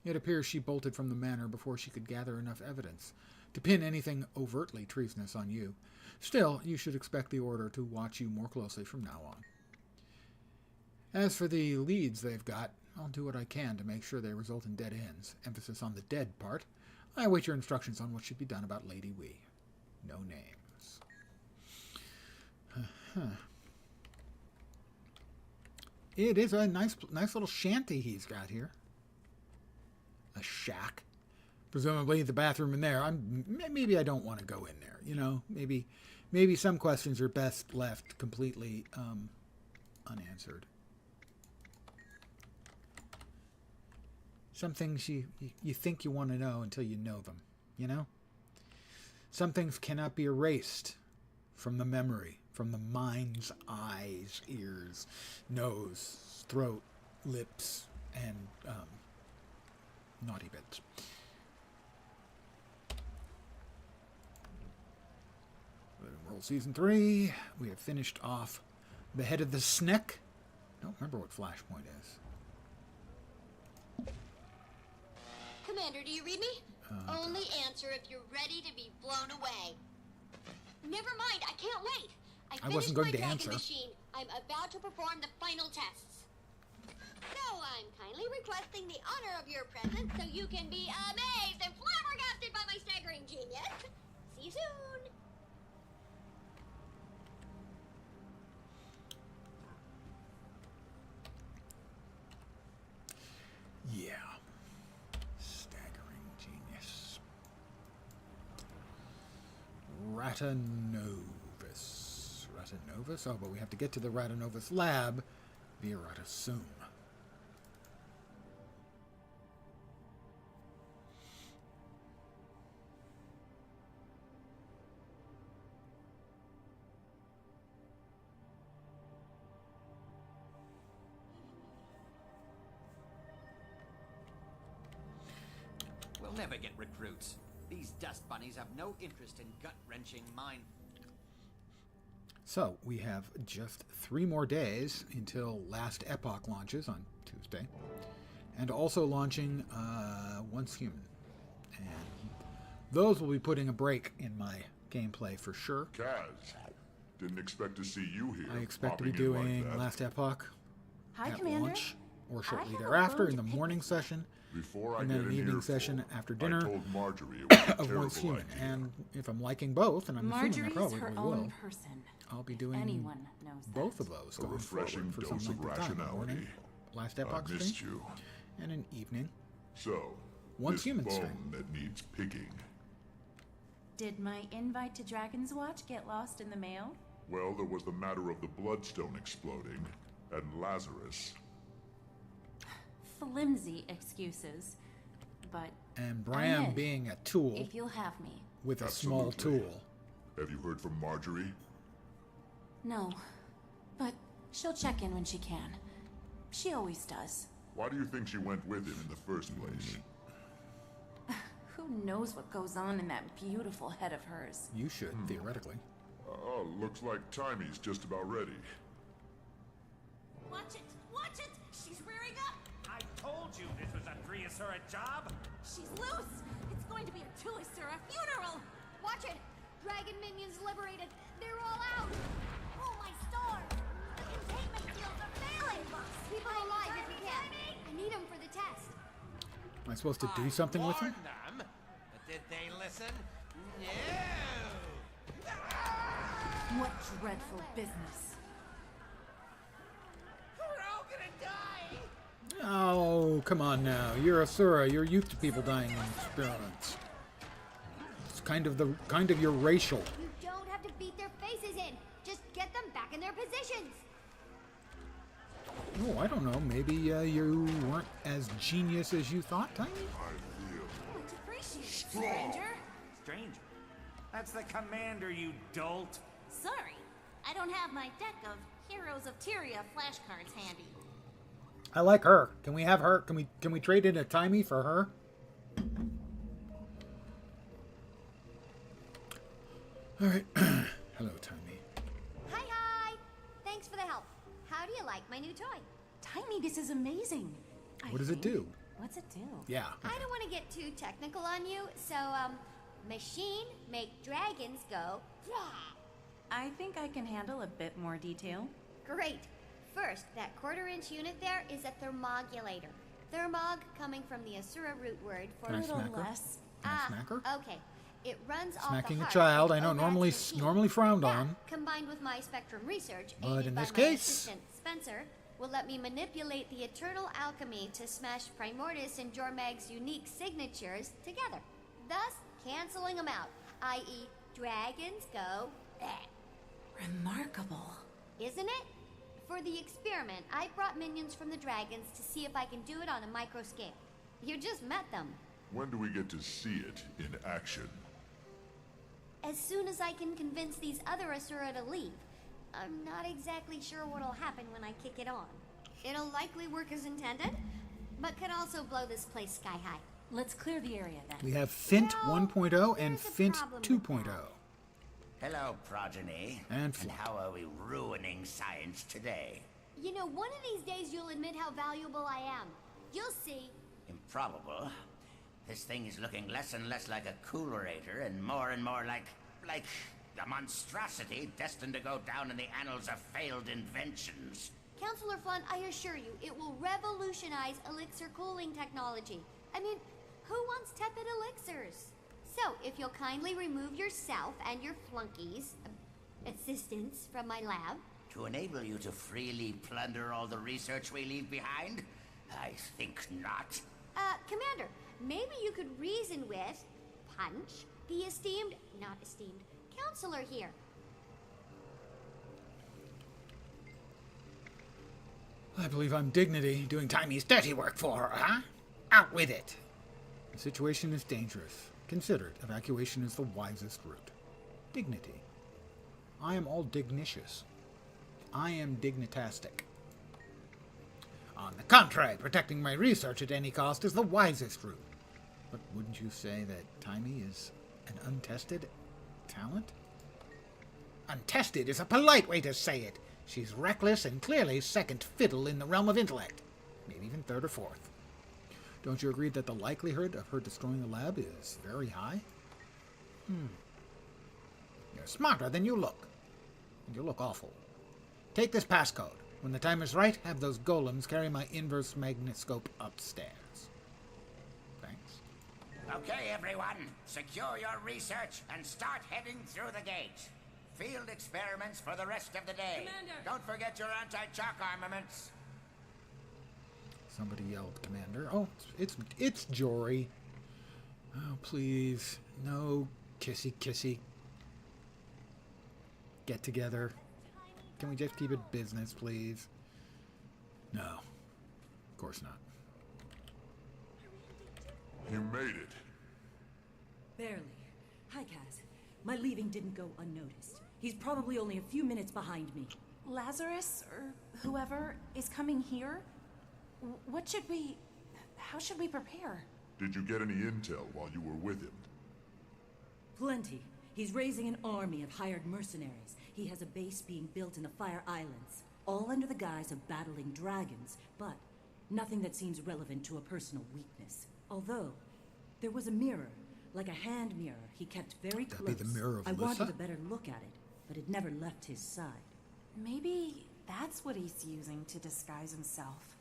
It appears she bolted from the manor before she could gather enough evidence to pin anything overtly treasonous on you. Still, you should expect the Order to watch you more closely from now on. As for the leads they've got, I'll do what I can to make sure they result in dead ends. Emphasis on the dead part. I await your instructions on what should be done about Lady Wee. No names. It is a nice little shanty he's got here. A shack. Presumably the bathroom in there. Maybe I don't want to go in there. You know, maybe some questions are best left completely unanswered. Some things you think you want to know until you know them, you know? Some things cannot be erased from the memory, from the mind's eyes, ears, nose, throat, lips, and naughty bits. Roll Season 3. We have finished off the head of the Sneck. Don't remember what Flashpoint is. Commander, do you read me? Only answer if you're ready to be blown away. Never mind, I can't wait. I wasn't going my to dragon answer. Machine. I'm about to perform the final tests. So I'm kindly requesting the honor of your presence so you can be amazed and flabbergasted by my staggering genius. See you soon. Yeah. Staggering genius. Ratanovus. Ratanovus? Oh, but we have to get to the Ratanovus lab via Ratasum. We'll never get recruits. These dust bunnies have no interest in gut-wrenching mind. So, we have just 3 more days until Last Epoch launches on Tuesday. And also launching Once Human. And those will be putting a break in my gameplay for sure. Kaz, didn't expect to see you here. I expect to be popping in like doing that. Last Epoch Hi, at Commander. launch or shortly I have a thereafter bone in to the pick morning with session. Before I And then get an an evening earful, session after I dinner told Marjorie it was a of Once terrible Human. idea. And if I'm liking both, and I'm assuming I Marjorie's probably her will, own person. I'll be doing Anyone knows that. both of those A going refreshing forward for dose some of length of time. A morning, rationality. Last I Epoch missed stream, you. and an evening. So, Once this Human bone stream. that needs picking. Did my invite to Dragon's Watch get lost in the mail? Well, there was the matter of the bloodstone exploding, and Lazarus. Flimsy excuses, but And I'm Bram in, being a tool if you'll have me. with a small Absolutely. tool. Have you heard from Marjorie? No, but she'll check in when she can. She always does. Why do you think she went with him in the first place? Who knows what goes on in that beautiful head of hers? You should, theoretically. Oh, looks like Timey's just about ready. Watch it! Watch it! She's rearing up! I told you this was a Triasaura job! She's loose! It's going to be a Tulisura funeral! Watch it! Dragon minions liberated! They're all out! Oh my stars! The containment fields are failing! Keep them alive if you can! I need them for the test! Am I supposed to do something with him? Warned them, but did they listen? No! What dreadful business. We're all gonna die! Oh, come on now. You're Asura. You're used to people dying in experiments. It's kind of your racial. You don't have to beat their faces in! Just get them back in their positions! Oh, I don't know. Maybe you weren't as genius as you thought, Tiny? Much appreciated, Stranger? Stranger? That's the commander, you dolt! Sorry, I don't have my deck of Heroes of Tyria flashcards handy. I like her. Can we have her? Can we trade in a Timey for her? All right. Hello, Timey. Hi, hi! Thanks for the help. How do you like my new toy? Timey, this is amazing. What does it do? What's it do? Yeah. I don't want to get too technical on you, so, machine make dragons go, rah! I think I can handle a bit more detail. Great. First, that quarter-inch unit there is a thermogulator. Thermog coming from the Asura root word for Can I a little smack her? less. Can I smack her? Okay. It runs off Smacking the a heart child, of I know, Obrad's normally machine. frowned That, on. combined with my spectrum research, But aided in by this my case- assistant Spencer, will let me manipulate the eternal alchemy to smash Primordus and Jormag's unique signatures together, thus canceling them out, i.e., dragons go bleh. Remarkable. Isn't it? For the experiment, I brought minions from the dragons to see if I can do it on a micro scale. You just met them. When do we get to see it in action? As soon as I can convince these other Asura to leave. I'm not exactly sure what'll happen when I kick it on. It'll likely work as intended, but could also blow this place sky high. Let's clear the area then. We have Fint 1.0 and there's a Fint problem with 2.0. Hello, progeny. And how are we ruining science today? You know, one of these days you'll admit how valuable I am. You'll see. Improbable. This thing is looking less and less like a coolerator and more like a monstrosity destined to go down in the annals of failed inventions. Counselor Fun, I assure you, it will revolutionize elixir cooling technology. I mean, who wants tepid elixirs? So, if you'll kindly remove yourself and your flunkies, assistants from my lab. To enable you to freely plunder all the research we leave behind? I think not. Commander, maybe you could reason with Punch, the not esteemed, counselor here. I believe I'm Dignity doing Timey's dirty work for her, huh? Out with it! The situation is dangerous. Consider it. Evacuation is the wisest route. Dignity. I am all dignitious. I am dignitastic. On the contrary, protecting my research at any cost is the wisest route. But wouldn't you say that Timey is an untested talent? Untested is a polite way to say it. She's reckless and clearly second fiddle in the realm of intellect. Maybe even third or fourth. Don't you agree that the likelihood of her destroying the lab is very high? You're smarter than you look. And you look awful. Take this passcode. When the time is right, have those golems carry my inverse magnescope upstairs. Thanks. Okay, everyone. Secure your research and start heading through the gate. Field experiments for the rest of the day. Commander! Don't forget your anti-shock armaments. Somebody yelled, Commander. Oh, it's Jory. Oh, please. No kissy kissy. Get together. Can we just keep it business, please? No. Of course not. You made it. Barely. Hi, Kaz. My leaving didn't go unnoticed. He's probably only a few minutes behind me. Lazarus, or whoever, is coming here? How should we prepare? Did you get any intel while you were with him? Plenty. He's raising an army of hired mercenaries. He has a base being built in the Fire Islands, all under the guise of battling dragons, but nothing that seems relevant to a personal weakness. Although, there was a mirror, like a hand mirror he kept very close. That'd be the mirror of I Lissa? wanted a better look at it, but it never left his side. Maybe that's what he's using to disguise himself.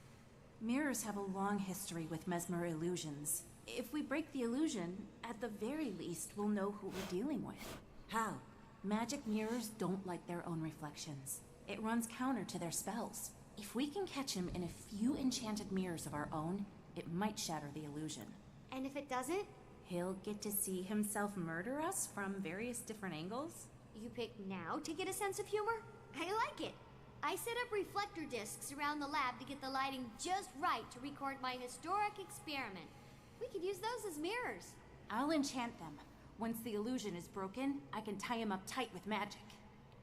Mirrors have a long history with mesmer illusions. If we break the illusion, at the very least, we'll know who we're dealing with. How? Magic mirrors don't like their own reflections. It runs counter to their spells. If we can catch him in a few enchanted mirrors of our own, it might shatter the illusion. And if it doesn't? He'll get to see himself murder us from various different angles. You pick now to get a sense of humor? I like it. I set up reflector discs around the lab to get the lighting just right to record my historic experiment. We could use those as mirrors. I'll enchant them. Once the illusion is broken, I can tie him up tight with magic.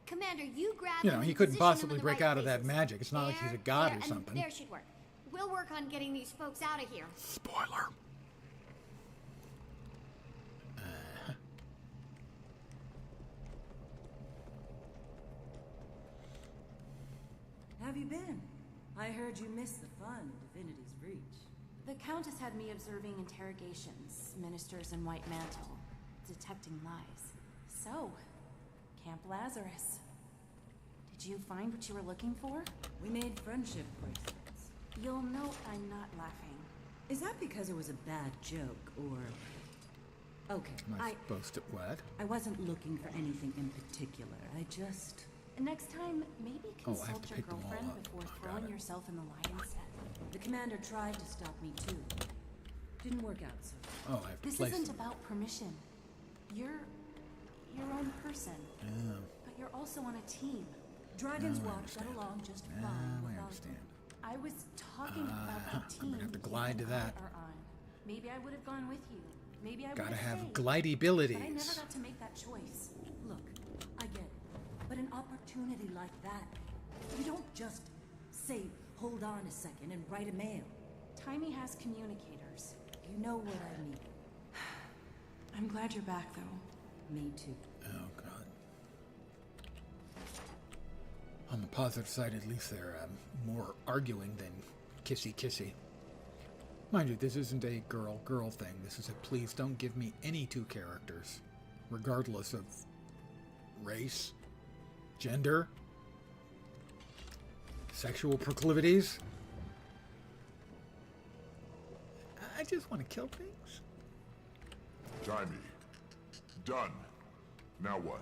Commander, you grab You him know, and he couldn't position him possibly in the break right out of that places. magic. It's not like he's a god or and something. There should work. We'll work on getting these folks out of here. Spoiler. have you been? I heard you missed the fun of Divinity's Reach. The Countess had me observing interrogations, ministers in white mantle, detecting lies. So, Camp Lazarus. Did you find what you were looking for? We made friendship bracelets. You'll note I'm not laughing. Is that because it was a bad joke, or... Okay, Am I supposed to... What? I wasn't looking for anything in particular. I just... Next time, maybe Oh, I have consult to your pick them all girlfriend up. before Oh, got throwing it. yourself in the lion's den. The commander tried to stop me too. Didn't work out so. Oh, I have to This place isn't them. about permission. You're your own person. Yeah. But you're also on a team. Dragons Now I walk understand. got along just fine Now I without understand. I was talking about the I'm team. gonna have to glide to you and I that. are on. Maybe I would have gone with you. Maybe I would Gotta have stayed. glidey But I never abilities. got to make that choice. Look, I get it. But an opportunity like that, you don't just say, hold on a second and write a mail. Timey has communicators. You know what I mean. I'm glad you're back, though. Me too. Oh, God. On the positive side, at least they're more arguing than kissy-kissy. Mind you, this isn't a girl-girl thing. This is a please don't give me any two characters, regardless of race, gender, sexual proclivities. I just want to kill things. Timey. Done. Now what?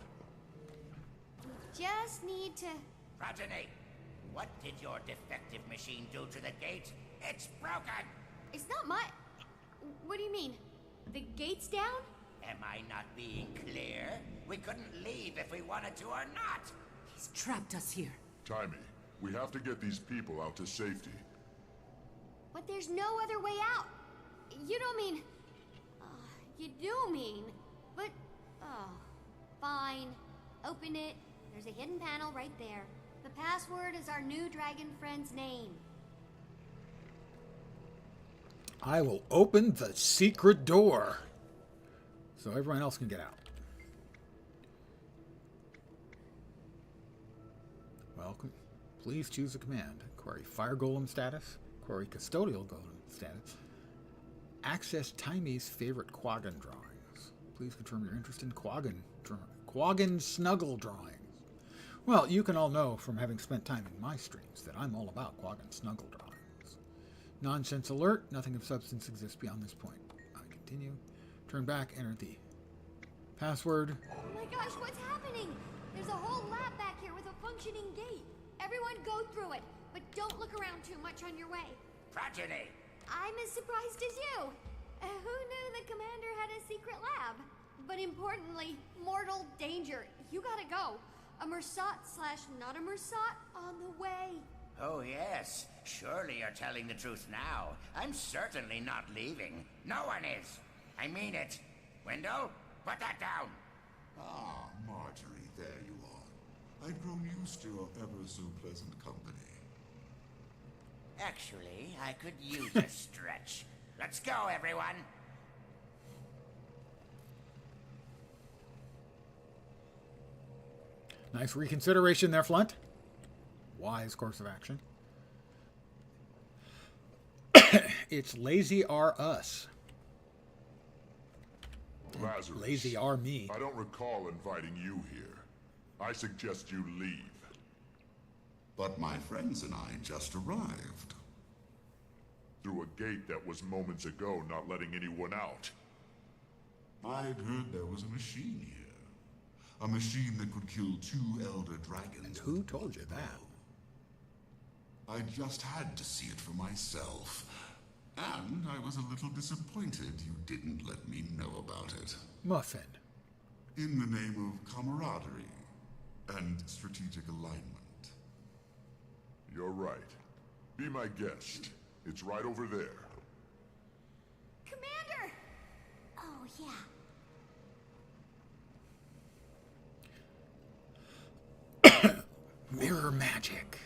Just need to... Progeny, what did your defective machine do to the gate? It's broken! It's not my... What do you mean? The gate's down? Am I not being clear? We couldn't leave if we wanted to or not! He's trapped us here. Timey, we have to get these people out to safety. But there's no other way out. You don't mean... you do mean... But... fine. Open it. There's a hidden panel right there. The password is our new dragon friend's name. I will open the secret door so everyone else can get out. Welcome. Please choose a command. Query Fire Golem status. Query Custodial Golem status. Access Timey's favorite Quaggan drawings. Please confirm your interest in Quaggan Snuggle drawings. Well, you can all know from having spent time in my streams that I'm all about Quaggan Snuggle drawings. Nonsense alert. Nothing of substance exists beyond this point. I continue. Turn back. Enter the password. Oh my gosh, what's happening? There's a whole lab back here with a functioning gate. Everyone go through it, but don't look around too much on your way. Progeny! I'm as surprised as you. Who knew the commander had a secret lab? But importantly, mortal danger. You gotta go. A Mersat/not a Mersat on the way. Oh yes, surely you're telling the truth now. I'm certainly not leaving. No one is. I mean it. Window, put that down. Ah, Marjorie, there you are. I've grown used to your ever-so-pleasant company. Actually, I could use a stretch. Let's go, everyone. Nice reconsideration there, Flint. Wise course of action. It's lazy are us. Lazarus. Lazy are me. I don't recall inviting you here. I suggest you leave. But my friends and I just arrived. Through a gate that was moments ago not letting anyone out. I'd heard there was a machine here. A machine that could kill 2 elder dragons. And who told you that? I just had to see it for myself. And I was a little disappointed you didn't let me know about it. Muffin. In the name of camaraderie and strategic alignment. You're right. Be my guest. It's right over there. Commander! Oh, yeah. Mirror magic.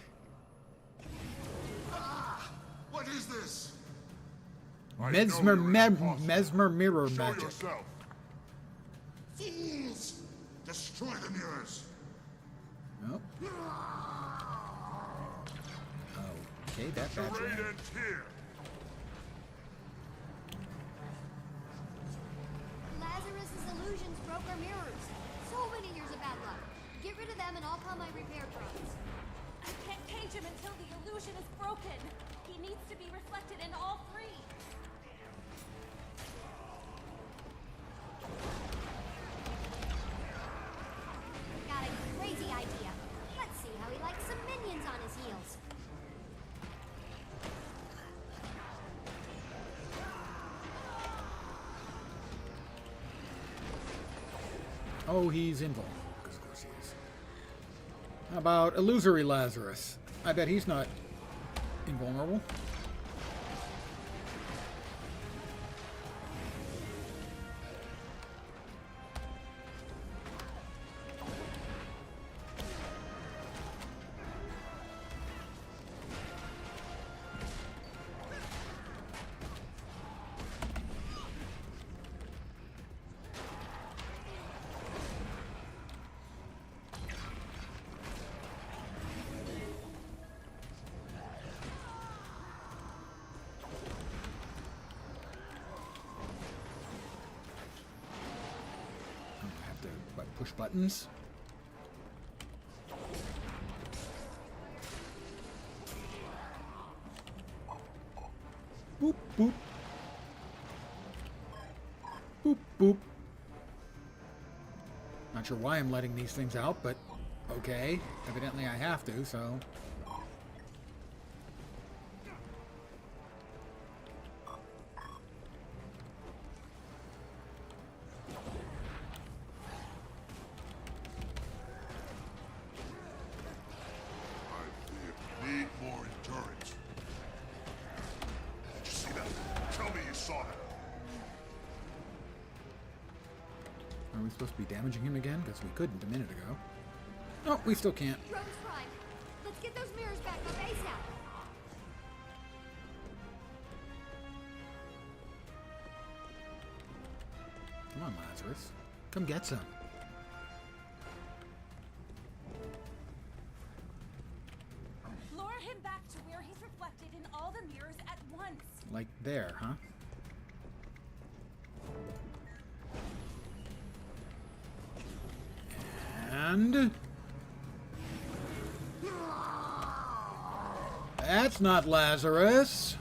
Ah! What is this? Mesmer mirror Show magic. yourself. Fools! Destroy the mirrors! Nope. Okay, that bad Charade boy. ends here. Lazarus's illusions broke our mirrors. So many years of bad luck. Get rid of them and I'll call my repair trucks. I can't cage him until the illusion is broken. He needs to be reflected in all three. Got a crazy idea. Let's see how he likes some minions on his heels. Oh, he's invulnerable. Because of course he is. How about Illusory Lazarus? I bet he's not invulnerable. Push buttons. Boop, boop. Boop, boop. Not sure why I'm letting these things out, but okay. Evidently I have to, so... Need more endurance. Did you see that? Tell me you saw that. Are we supposed to be damaging him again? Because we couldn't a minute ago. No, we still can't. Drone's prime. Let's get those mirrors back up ASAP. Come on, Lazarus. Come get some. Lure him back to where he's reflected in all the mirrors at once. Like there, huh? And... that's not Lazarus.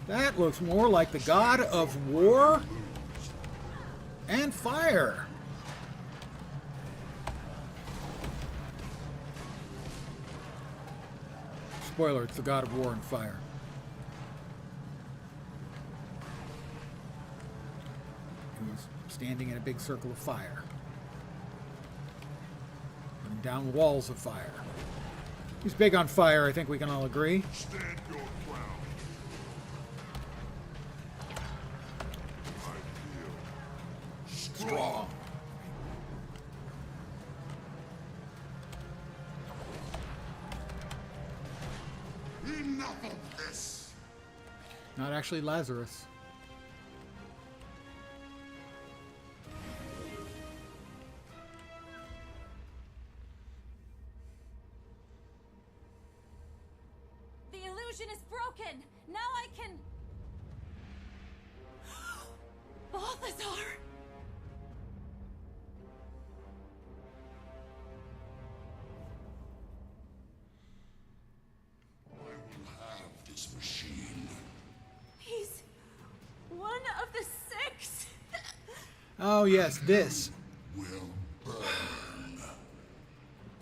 That looks more like the god of war and fire. Spoiler, it's the god of war and fire. Who's standing in a big circle of fire. Running down walls of fire. He's big on fire, I think we can all agree. Stand your ground. I feel strong. Enough of this! Not actually Lazarus. The illusion is broken. Now I can... Balthazar! I will have this machine. He's one of the six. Oh yes, this. Will burn.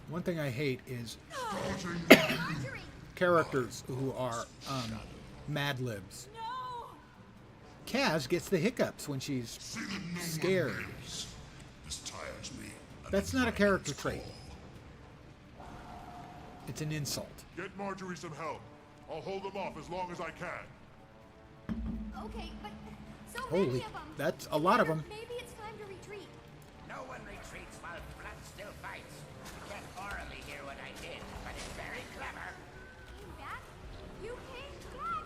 One thing I hate is characters who are Mad Libs. No! Kaz gets the hiccups when she's scared. This tires me. That's not a character trait. It's an insult. Get Marjorie some help. I'll hold them off as long as I can. Okay, but so Holy, many of them. that's a lot of them. Maybe it's time to retreat. No one retreats while blood still fights. You can't orally hear what I did, but it's very clever. Came back? You came back!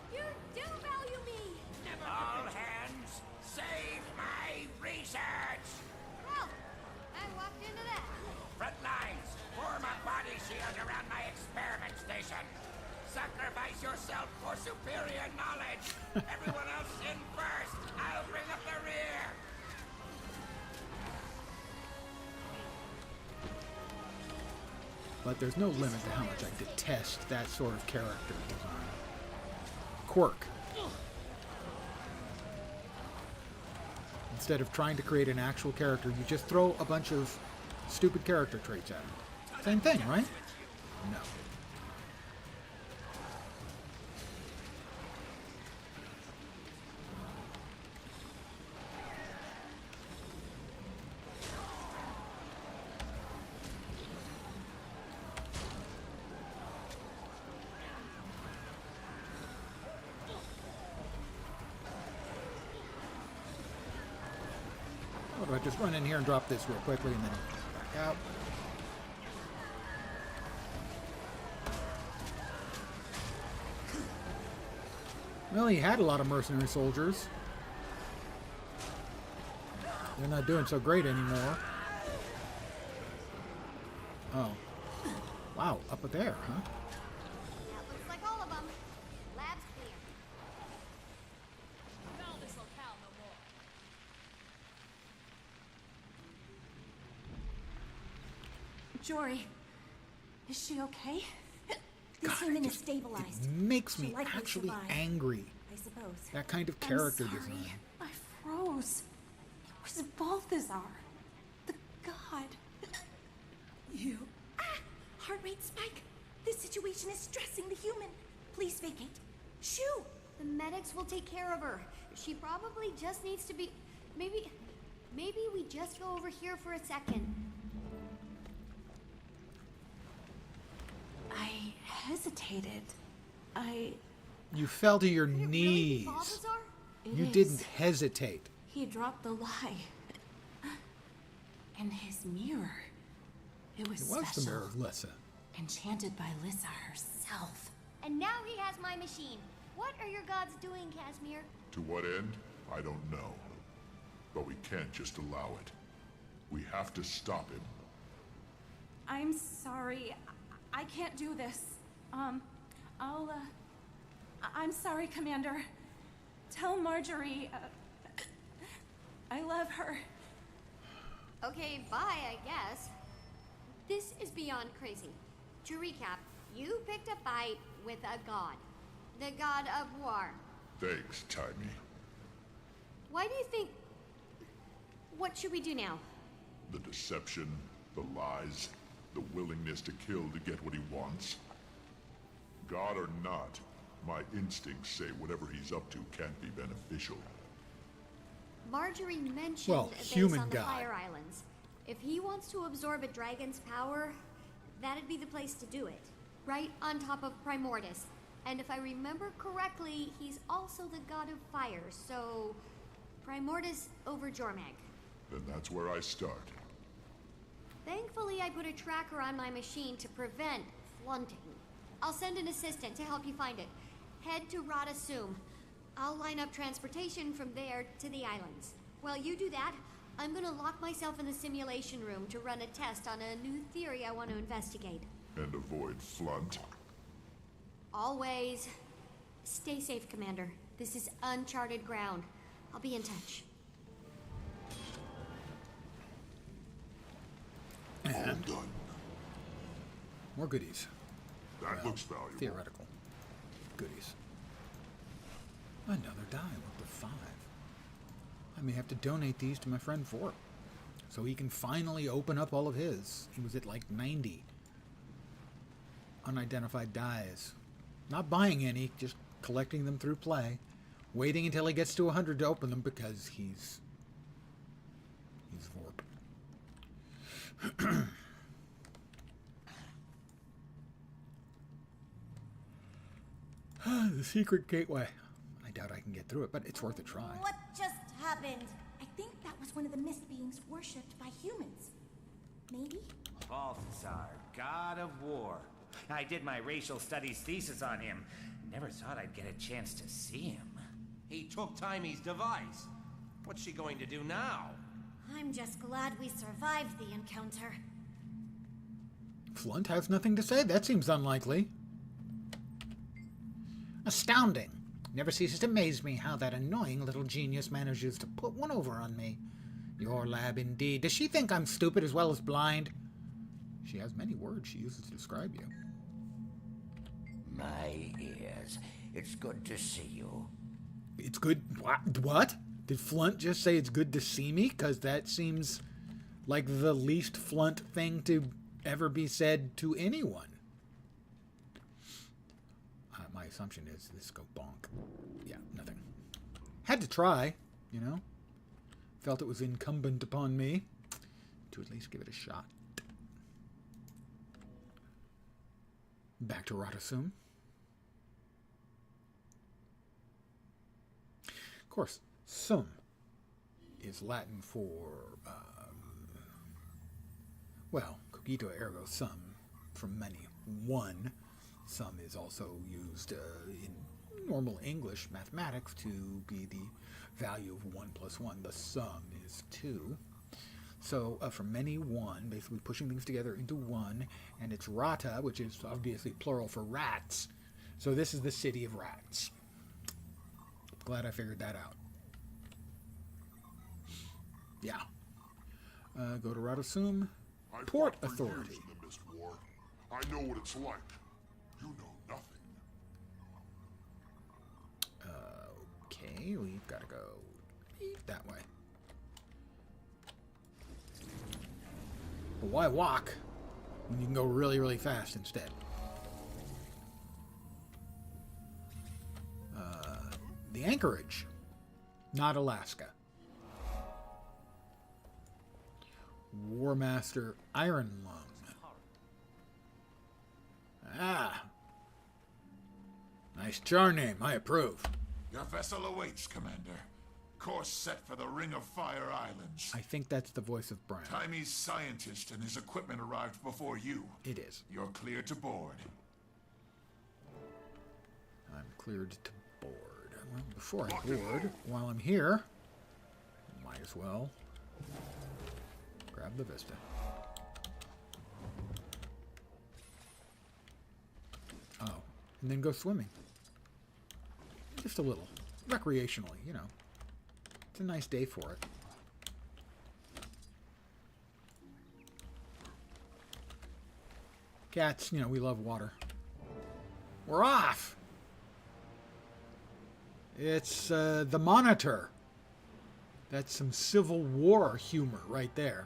You do value me! All hands, save my research! Well, I walked into that. Sacrifice yourself for superior knowledge. Everyone else in first. I'll bring up the rear. But there's no limit to how much I detest that sort of character design. Quirk. Instead of trying to create an actual character, you just throw a bunch of stupid character traits at him. Same thing, right? No. What do I just run in here and drop this real quickly and then back out? Well, he had a lot of mercenary soldiers. They're not doing so great anymore. Oh. Wow, up there, huh? That looks like all of them. Lab's clear. Found this locale no more. Jory, is she okay? This human is stabilized. It makes me She'll likely actually survive, angry. I suppose. That kind of character I'm sorry. design. I froze. It was Balthazar, the god. You. Heart rate spike. This situation is stressing the human. Please vacate. Shoo! The medics will take care of her. She probably just needs to be... Maybe we just go over here for a second. I hesitated. You fell to your Could it really be knees. Balthazar? You It didn't is. hesitate. He dropped the lie. And his mirror. It was It was special. the mirror of Lissa. Enchanted by Lissa herself. And now he has my machine. What are your gods doing, Casimir? To what end? I don't know. But we can't just allow it. We have to stop him. I'm sorry. I can't do this. I'm sorry, Commander. Tell Marjorie, I love her. Okay, bye, I guess. This is beyond crazy. To recap, you picked a fight with a god. The god of war. Thanks, Timey. Why do you think... What should we do now? The deception, the lies, the willingness to kill to get what he wants. God or not, my instincts say whatever he's up to can't be beneficial. Marjorie mentioned Well, a base human on the god. Fire Islands. If he wants to absorb a dragon's power, that'd be the place to do it. Right on top of Primordus. And if I remember correctly, he's also the god of fire, so... Primordus over Jormag. Then that's where I start. Thankfully, I put a tracker on my machine to prevent flunting. I'll send an assistant to help you find it. Head to Rada Sum. I'll line up transportation from there to the islands. While you do that, I'm gonna lock myself in the simulation room to run a test on a new theory I want to investigate. And avoid Flunt. Always. Stay safe, Commander. This is uncharted ground. I'll be in touch. All done. More goodies. That looks valuable. Theoretical goodies. Another die. What the 5? I may have to donate these to my friend Vort, so he can finally open up all of his. He was at like 90 unidentified dies. Not buying any, just collecting them through play. Waiting until he gets to 100 to open them because he's Vort. The secret gateway. I doubt I can get through it, but it's worth a try. What just happened? I think that was one of the mist beings worshipped by humans. Maybe? Balthazar, god of war. I did my racial studies thesis on him. Never thought I'd get a chance to see him. He took Timey's device. What's she going to do now? I'm just glad we survived the encounter. Flunt has nothing to say. That seems unlikely. Astounding. Never ceases to amaze me how that annoying little genius manages to put one over on me. Your lab indeed. Does she think I'm stupid as well as blind? She has many words she uses to describe you. My ears. It's good to see you. It's good. What? Did Flunt just say it's good to see me? Because that seems like the least Flunt thing to ever be said to anyone. My assumption is this go bonk. Yeah, nothing. Had to try, you know. Felt it was incumbent upon me to at least give it a shot. Back to Ratasum. Of course, sum is Latin for, well, cogito ergo sum, from many, one. Sum is also used in normal English mathematics to be the value of 1 plus 1. The sum is 2. So from many, one, basically pushing things together into one, and it's rata, which is obviously plural for rats. So this is the city of rats. Glad I figured that out. Yeah. Go to Ratasum. Port Authority. In the Mist War. I know what it's like. You know nothing. Okay, we've got to go that way. But why walk when you can go really, really fast instead? The Anchorage, not Alaska. War Master Iron Lung. Ah. Nice char name, I approve. Your vessel awaits, Commander. Course set for the Ring of Fire Islands. I think that's the voice of Brown. Timey's scientist and his equipment arrived before you. It is. You're cleared to board. I'm cleared to board. Well, before I board, while I'm here, might as well grab the Vista. Oh, and then go swimming. Just a little. Recreationally, you know. It's a nice day for it. Cats, you know, we love water. We're off! It's the Monitor. That's some Civil War humor right there.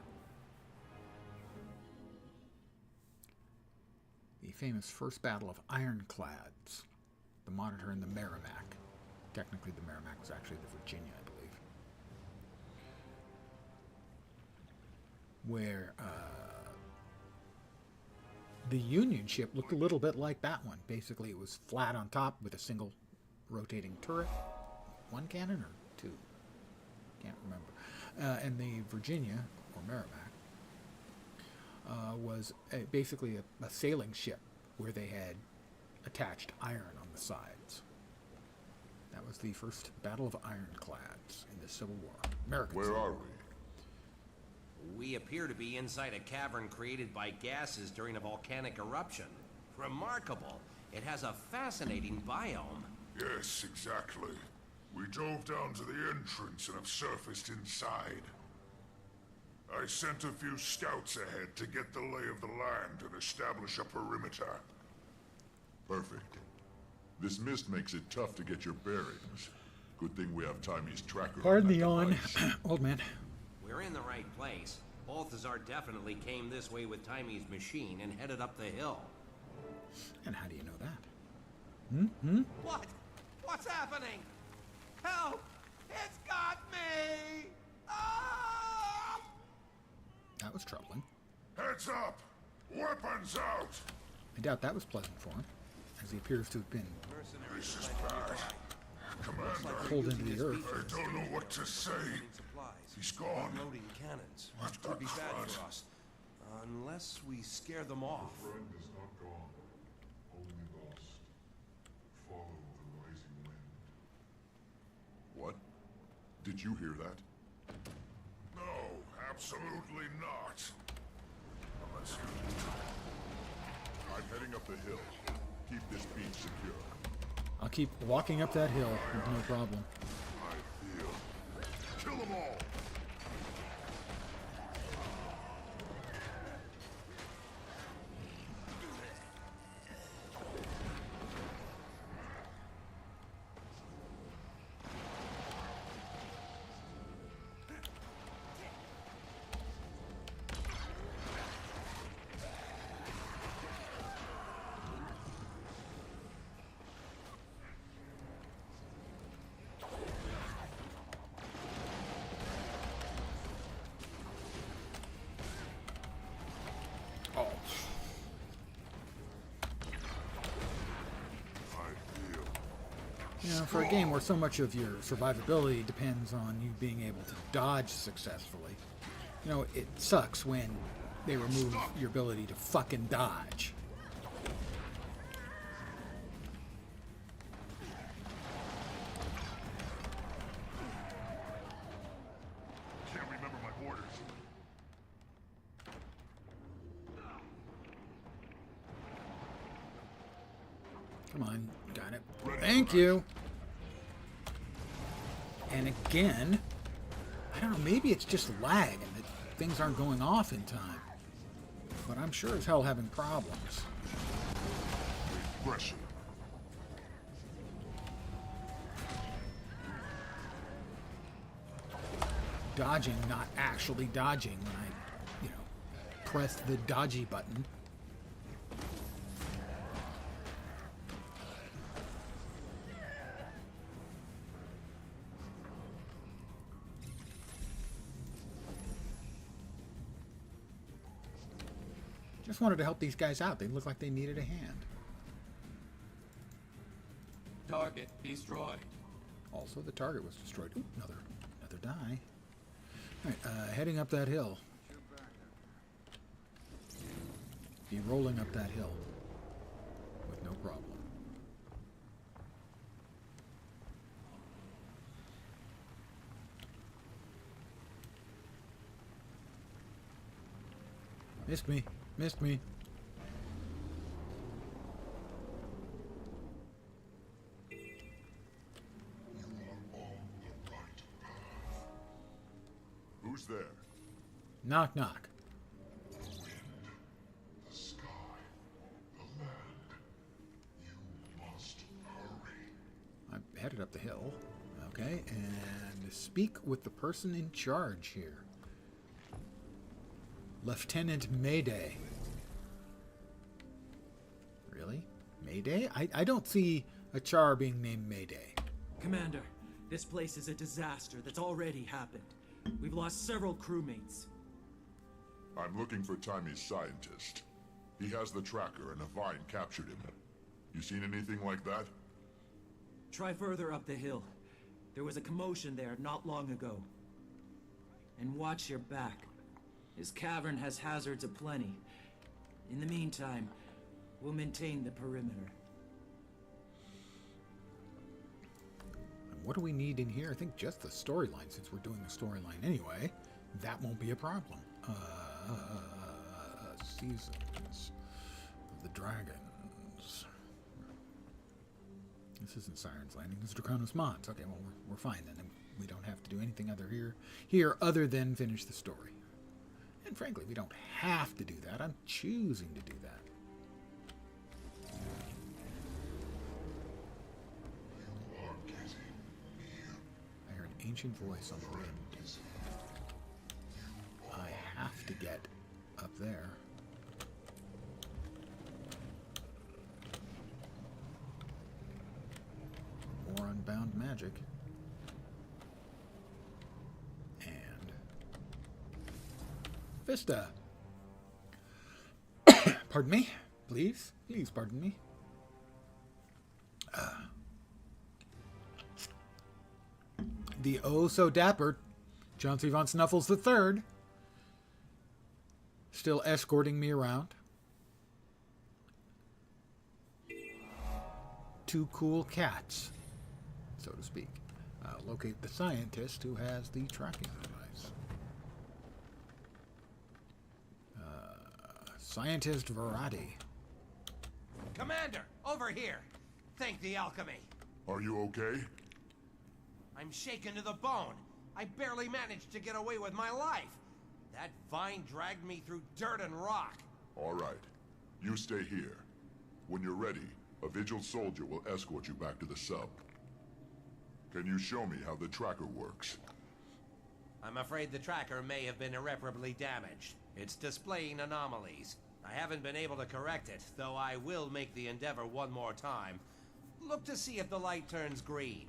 The famous first battle of Ironclads. The Monitor and the Merrimack. Technically, the Merrimack was actually the Virginia, I believe. Where the Union ship looked a little bit like that one. Basically, it was flat on top with a single rotating turret. One cannon or two? Can't remember. And the Virginia, or Merrimack, was basically a sailing ship where they had attached iron on the sides. That was the first Battle of Ironclads in the Civil War. American Where Civil are War. we? We appear to be inside a cavern created by gases during a volcanic eruption. Remarkable. It has a fascinating biome. Yes, exactly. We dove down to the entrance and have surfaced inside. I sent a few scouts ahead to get the lay of the land and establish a perimeter. Perfect. This mist makes it tough to get your bearings. Good thing we have Timey's tracker. Pardon the yawn, old man. We're in the right place. Balthazar definitely came this way with Timey's machine and headed up the hill. And how do you know that? What? What's happening? Help! It's got me! Ah! That was troubling. Heads up! Weapons out! I doubt that was pleasant for him, as he appears to have been This is bad. Commander, pulled into the earth. I don't know what to say. He's gone. Unloading cannons. What Which could be the bad crud? for us. Unless we scare them off. Friend is not gone, only lost. Follow the rising wind. What? Did you hear that? No, absolutely not. Unless you... I'm heading up the hill. Keep this beach secure. I'll keep walking up that hill with no problem. Kill them all! You know, for a game where so much of your survivability depends on you being able to dodge successfully, you know, it sucks when they remove your ability to fucking dodge. Can't remember my orders. Come on, got it. Thank you. And again, I don't know, maybe it's just lag and that things aren't going off in time. But I'm sure as hell having problems. Aggression. Dodging, not actually dodging when I, you know, press the dodgy button. Just wanted to help these guys out. They looked like they needed a hand. Target destroyed. Also, the target was destroyed. Ooh, another die. Alright, heading up that hill. Be rolling up that hill with no problem. Missed me. Missed me. Who's there? Knock, knock. The wind, the sky, the land. You must hurry. I'm headed up the hill. Okay, and speak with the person in charge here. Lieutenant Mayday. Really? Mayday? I don't see a char being named Mayday. Commander, this place is a disaster that's already happened. We've lost several crewmates. I'm looking for Timy's scientist. He has the tracker and a vine captured him. You seen anything like that? Try further up the hill. There was a commotion there not long ago. And watch your back. This cavern has hazards aplenty. In the meantime, we'll maintain the perimeter. And what do we need in here? I think just the storyline, since we're doing the storyline anyway. That won't be a problem. Seasons of the Dragons. This isn't Siren's Landing. This is Draconis Mons. Okay, well, we're fine then. We don't have to do anything here other than finish the story. And frankly, we don't have to do that. I'm choosing to do that. You are getting near. I hear an ancient voice on the wind. I have to get up there. More unbound magic. And Vista. Pardon me? Please? Please pardon me. The oh so dapper Chauncey von Snuffles III still escorting me around. Two cool cats, so to speak. Locate the scientist who has the tracking device. Scientist Verratti. Commander, over here. Thank the alchemy. Are you okay? I'm shaken to the bone. I barely managed to get away with my life. That vine dragged me through dirt and rock. All right. You stay here. When you're ready, a Vigil soldier will escort you back to the sub. Can you show me how the tracker works? I'm afraid the tracker may have been irreparably damaged. It's displaying anomalies. I haven't been able to correct it, though I will make the endeavor one more time. Look to see if the light turns green.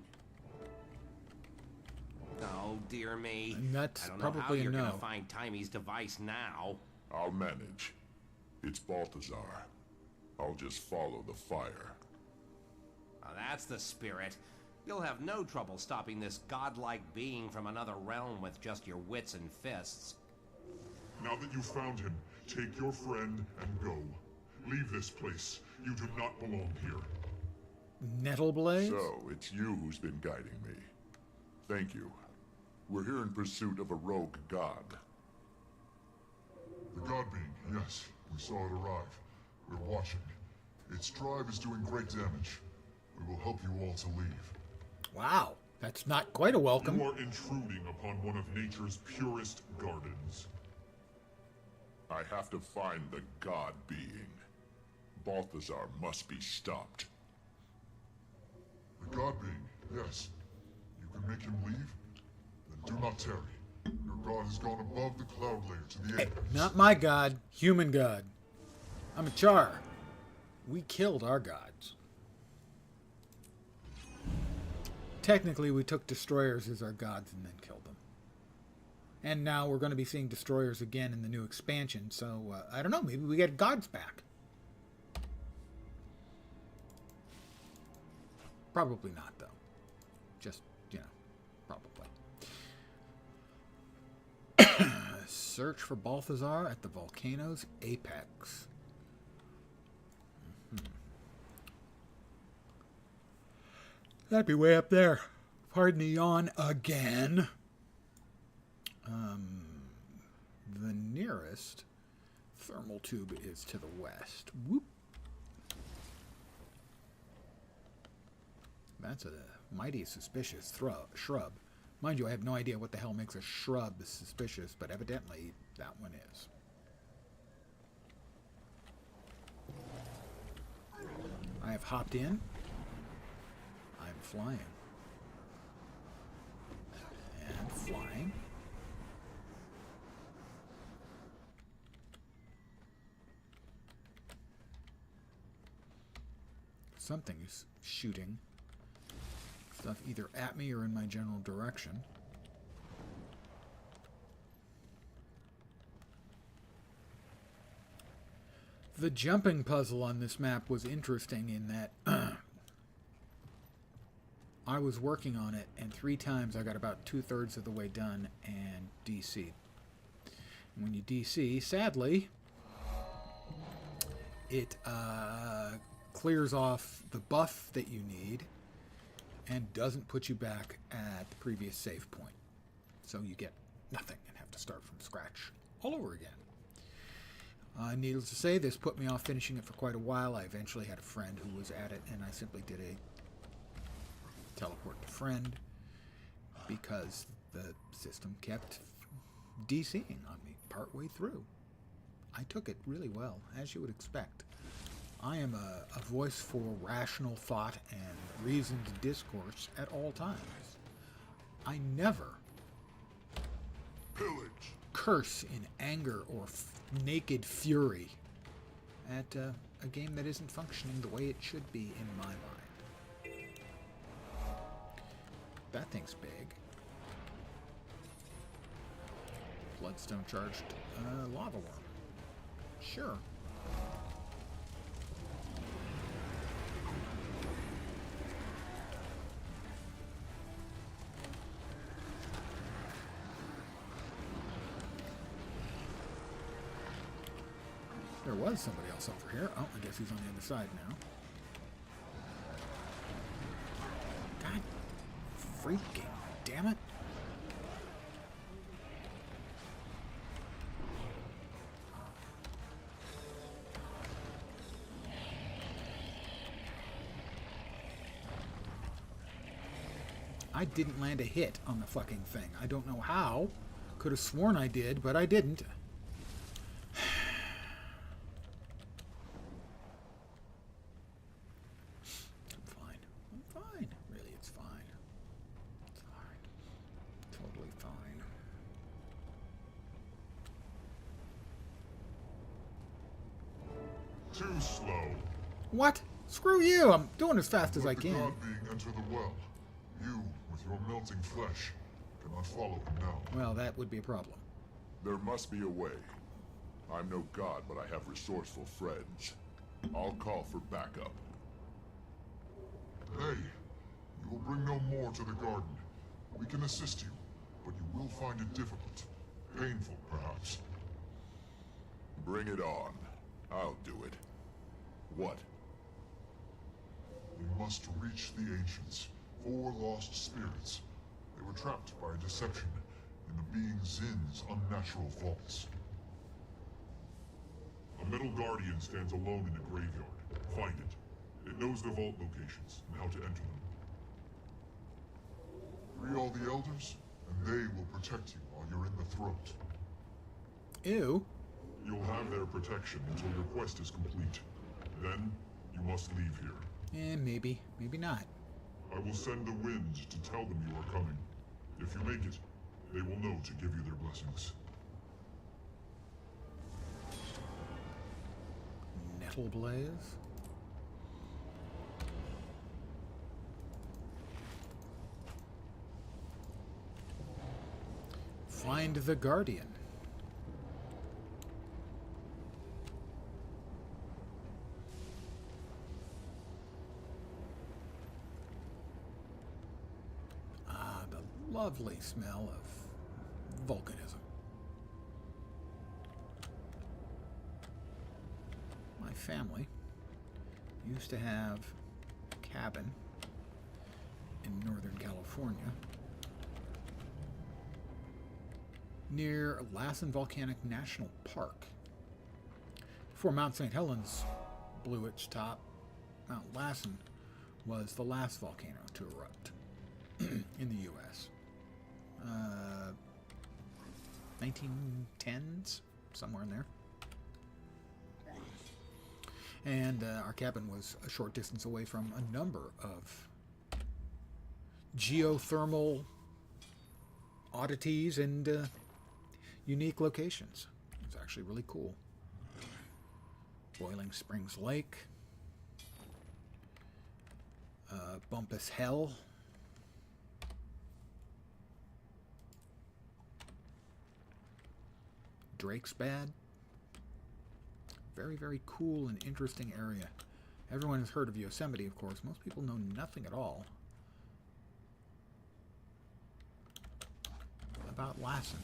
Oh, dear me. And that's I don't know probably how a you're no. gonna find Timy's device now. I'll manage. It's Balthazar. I'll just follow the fire. Now, that's the spirit. You'll have no trouble stopping this godlike being from another realm with just your wits and fists. Now that you've found him, take your friend and go. Leave this place. You do not belong here. Nettleblade? So, it's you who's been guiding me. Thank you. We're here in pursuit of a rogue god. The god being, yes. We saw it arrive. We're watching. Its drive is doing great damage. We will help you all to leave. Wow, that's not quite a welcome. You are intruding upon one of nature's purest gardens. I have to find the god being. Balthazar must be stopped. The god being, yes. You can make him leave? Then do not tarry. Your god has gone above the cloud layer to the air. Not my god, human god. I'm a Char. We killed our gods. Technically, we took destroyers as our gods and then killed them. And now we're going to be seeing destroyers again in the new expansion, so I don't know, maybe we get gods back. Probably not, though. Just, you know, probably. Search for Balthazar at the volcano's apex. That'd be way up there. Pardon the yawn again. The nearest thermal tube is to the west. Whoop. That's a mighty suspicious shrub. Mind you, I have no idea what the hell makes a shrub suspicious, but evidently that one is. I have hopped in. I'm flying. And flying. Something is shooting stuff either at me or in my general direction. The jumping puzzle on this map was interesting in that I was working on it, and 3 times I got about 2/3 of the way done and DC'd. And when you DC, sadly, it clears off the buff that you need and doesn't put you back at the previous save point. So you get nothing and have to start from scratch all over again. Needless to say, this put me off finishing it for quite a while. I eventually had a friend who was at it, and I simply did a teleport to friend because the system kept DCing on me partway through. I took it really well, as you would expect. I am a voice for rational thought and reasoned discourse at all times. I never curse in anger or naked fury at a game that isn't functioning the way it should be in my mind. That thing's big. Bloodstone charged lava worm. Sure. There was somebody else over here. Oh, I guess he's on the other side now. God freaking damn it. I didn't land a hit on the fucking thing. I don't know how. Could have sworn I did, but I didn't. I'm fine. Really, it's fine. It's fine. Totally fine. Too slow. What? Screw you! I'm doing as fast as I can. Let the god being enter the well. You, with your melting flesh, cannot follow him now. Well, that would be a problem. There must be a way. I'm no god, but I have resourceful friends. I'll call for backup. Hey, you will bring no more to the garden. We can assist you, but you will find it difficult. Painful, perhaps. Bring it on. I'll do it. What? We must reach the ancients. 4 lost spirits. They were trapped by a deception in the being Zin's unnatural vaults. A metal guardian stands alone in a graveyard. Find it. It knows the vault locations and how to enter them. Free all the elders, and they will protect you while you're in the throat. Ew. You'll have their protection until your quest is complete. Then, you must leave here. Maybe. Maybe not. I will send the wind to tell them you are coming. If you make it, they will know to give you their blessings. Nettle Blaze. Find the Guardian. Lovely smell of volcanism. My family used to have a cabin in Northern California near Lassen Volcanic National Park. Before Mount St. Helens blew its top, Mount Lassen was the last volcano to erupt in the U.S. 1910s, somewhere in there. And our cabin was a short distance away from a number of geothermal oddities and unique locations. It was actually really cool. Boiling Springs Lake, Bumpus Hell, Drake's Bad. Very, very cool and interesting area. Everyone has heard of Yosemite, of course. Most people know nothing at all about Lassen.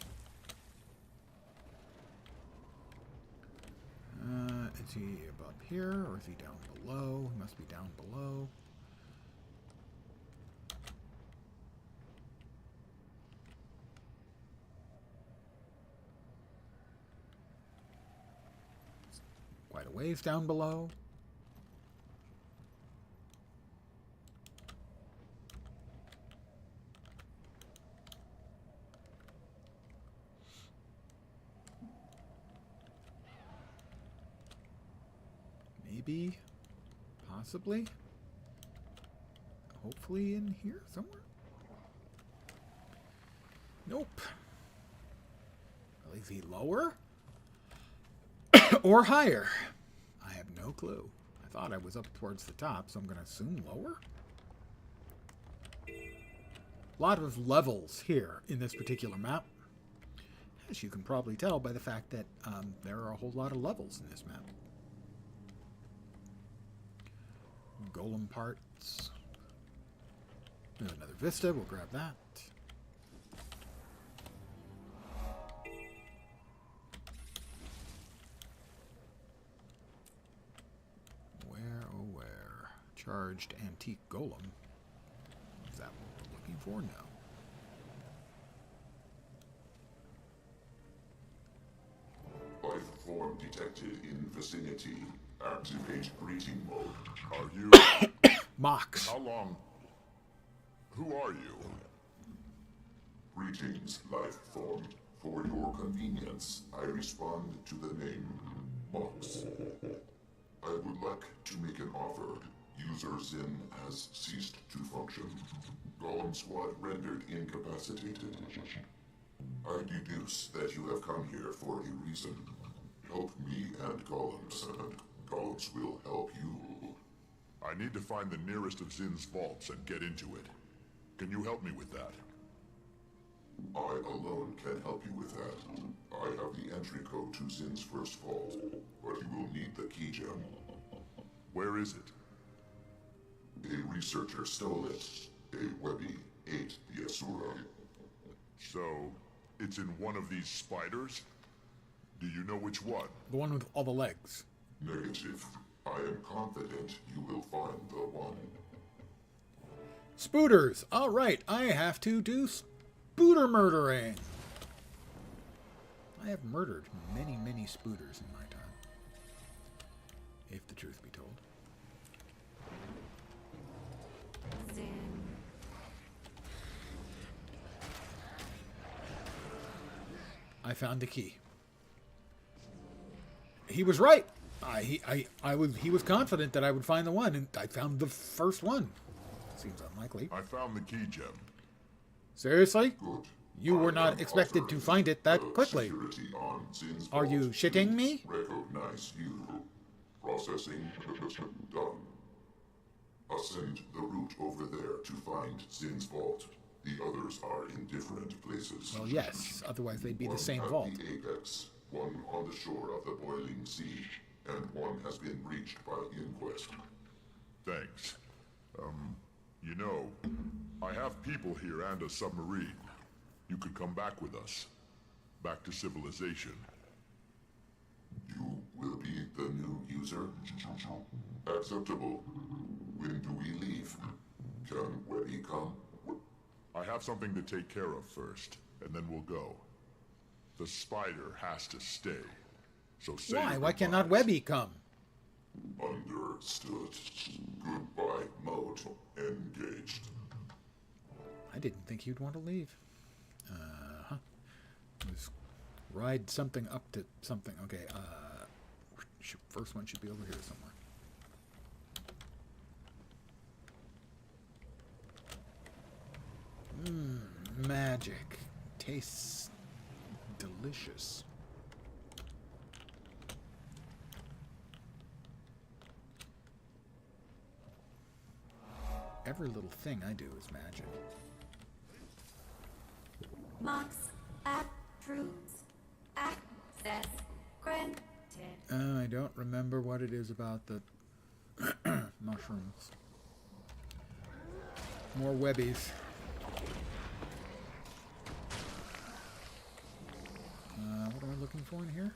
Is he above here, or is he down below? He must be down below. Quite a ways down below. Maybe, possibly, hopefully in here somewhere. Nope. Well, is he lower? Or higher? I have no clue. I thought I was up towards the top, so I'm going to assume lower. A lot of levels here in this particular map. As you can probably tell by the fact that there are a whole lot of levels in this map. Golem parts. There's another vista. We'll grab that. Charged antique golem. Is that what we're looking for? No. Life form detected in vicinity. Activate greeting mode. Are you... Mox. How long? Who are you? Greetings, life form. For your convenience, I respond to the name Mox. I would like to make an offer. User Zin has ceased to function. Golem Squad rendered incapacitated. I deduce that you have come here for a reason. Help me and Golems, and Golems will help you. I need to find the nearest of Zin's vaults and get into it. Can you help me with that? I alone can help you with that. I have the entry code to Zin's first vault, but you will need the key gem. Where is it? A researcher stole it. A Webby ate the Asura. So, it's in one of these spiders? Do you know which one? The one with all the legs. Negative. I am confident you will find the one. Spooters! Alright, I have to do spooter murdering. I have murdered many, many spooters in my time. If the truth be told. I found the key. He was right. He was confident that I would find the one, and I found the first one. Seems unlikely. I found the key gem. Seriously? Good. You were not expected to find it that quickly. Are you shitting me? Recognize you. Processing done. Ascend the route over there to find Zin's vault. The others are in different places. Well, yes. Otherwise, they'd be the same One at vault. the apex, one on the shore of the boiling sea, and one has been breached by Inquest. Thanks. You know, I have people here and a submarine. You could come back with us. Back to civilization. You will be the new user? Acceptable. When do we leave? Can Webby come? I have something to take care of first, and then we'll go. The spider has to stay. So say Why? your Why cannot goodbyes. Webby come? Understood. Goodbye mode engaged. I didn't think you'd want to leave. Let's ride something up to something. Okay, first one should be over here somewhere. Magic. Tastes delicious. Every little thing I do is magic. Mox approves. Access granted. I don't remember what it is about the mushrooms. More webbies. What am I looking for in here?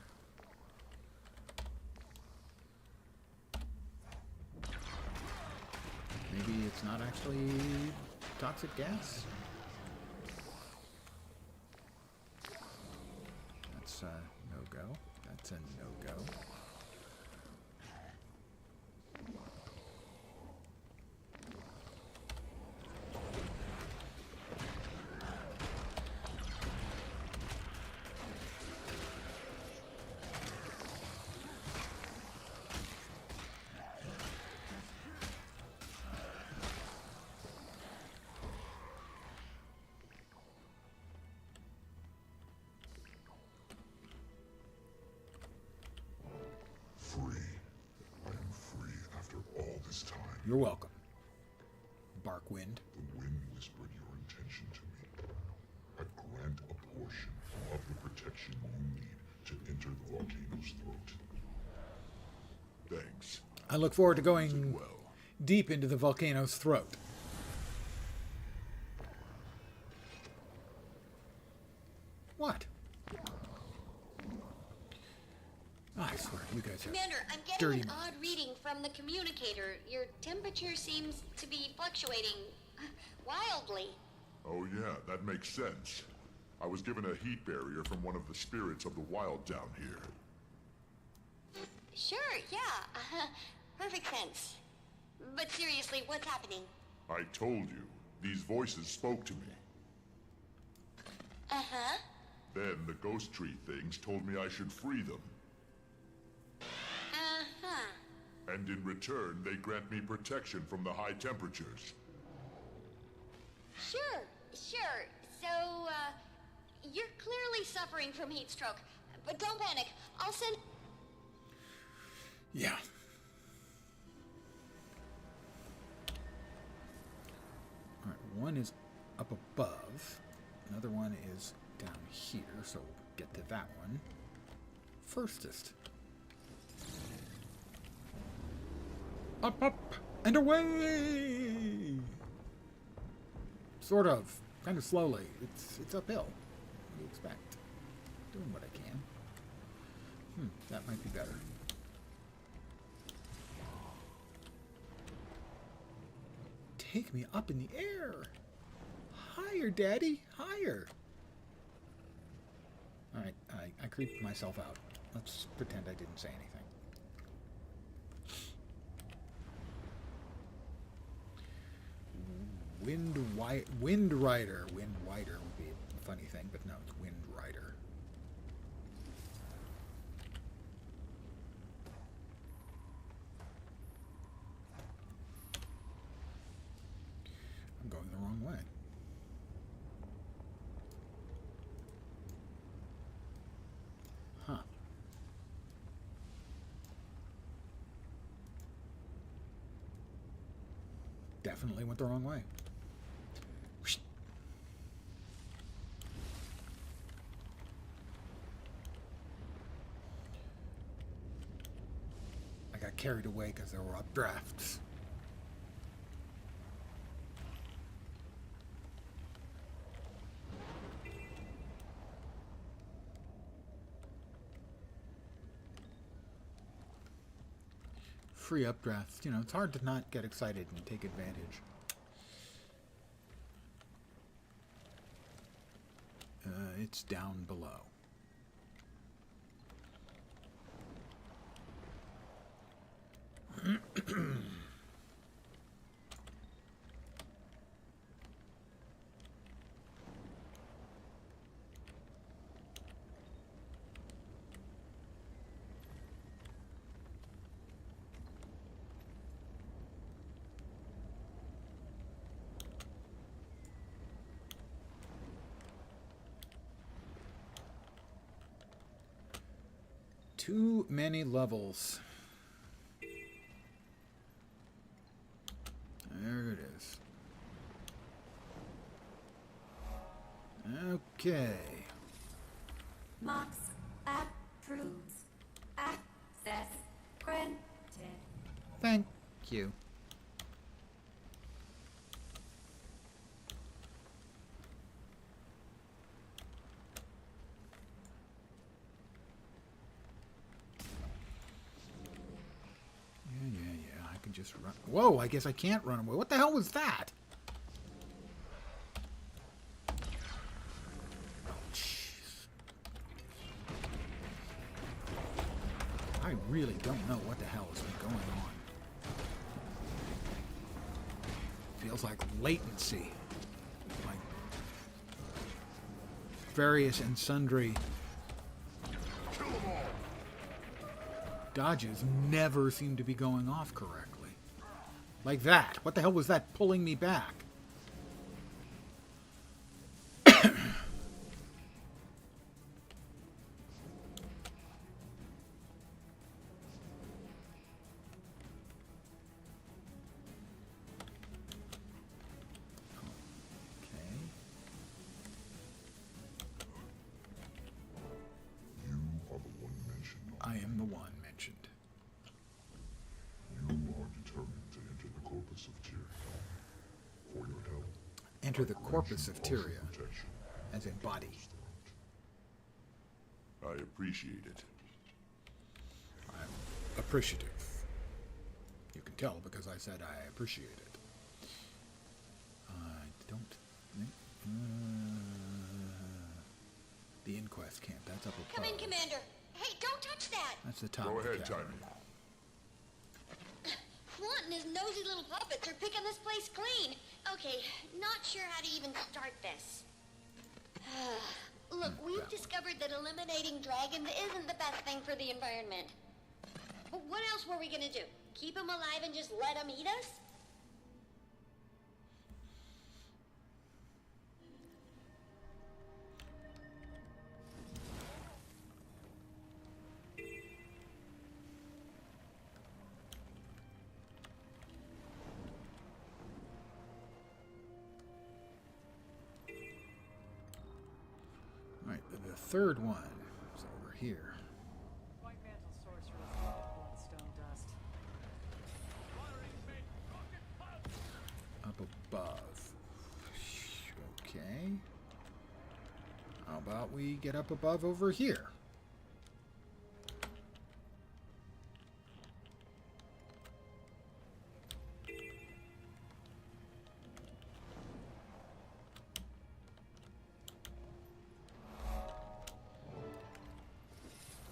Maybe it's not actually toxic gas? That's a no-go. That's a no-go. You're welcome, Barkwind. The wind whispered your intention to me. I grant a portion of the protection you need to enter the volcano's throat. Thanks. I look forward to going deep into the volcano's throat. What? Oh, I swear, you guys are Commander, I'm dirty getting an odd reading from the communicator. Your temperature seems to be fluctuating wildly. Oh yeah, that makes sense. I was given a heat barrier from one of the spirits of the wild down here. Sure, yeah. Perfect sense. But seriously, what's happening? I told you. These voices spoke to me. Uh-huh. Then the ghost tree things told me I should free them. Uh-huh. And in return, they grant me protection from the high temperatures. Sure. So, you're clearly suffering from heat stroke. But don't panic. I'll send... Yeah. Alright, one is up above. Another one is down here, so we'll get to that one. Firstest. Up, and away! Sort of. Kind of slowly. It's uphill. What do you expect? Doing what I can. That might be better. Take me up in the air! Higher, Daddy! Higher! Alright, I creeped myself out. Let's pretend I didn't say anything. Wind Rider. Wind Rider would be a funny thing, but no, it's Wind Rider. I'm going the wrong way. Huh. Definitely went the wrong way. I got carried away because there were updrafts. Free updrafts. You know, it's hard to not get excited and take advantage. It's down below. Too many levels. There it is. Okay. Mox approves. Access granted. Thank you. Yeah, I can just run. Whoa, I guess I can't run away. What the hell was that? Oh, jeez. I really don't know what the hell has been going on. Feels like latency. Like various and sundry dodges never seem to be going off correctly. Like that. What the hell was that pulling me back? I am the one mentioned. You are determined to enter the corpus of Tyria. For your help. Enter the corpus of Tyria, as in body. I appreciate it. I'm appreciative. You can tell because I said I appreciate it. I don't think... the inquest camp, that's up above. Come in, Commander. Hey, don't touch that! That's the top Go of the ahead, cabin. Timmy. Flunt and his nosy little puppets are picking this place clean. Okay, not sure how to even start this. Look, we've discovered that eliminating dragons isn't the best thing for the environment. But what else were we gonna do? Keep them alive and just let them eat us? Right, the third one is over here. White mantle sorcerers love bloodstone dust. Up above. Okay. How about we get up above over here?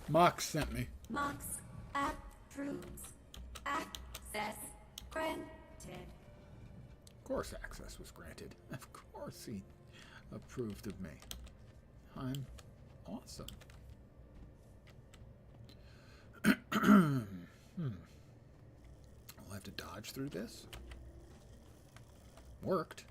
Mox sent me. Mox approves. Access granted. Of course access was granted. Of course he approved of me. I'm awesome. I'll have to dodge through this. Worked.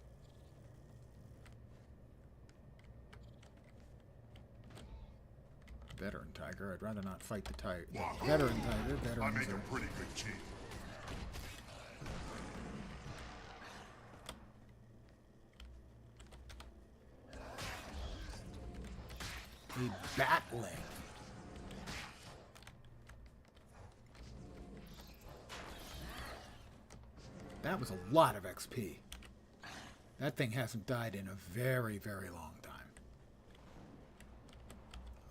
Veteran tiger. I'd rather not fight the tiger. Veteran tiger. I Veterans make a are... pretty good team. A battling. That was a lot of XP. That thing hasn't died in a very, very long time.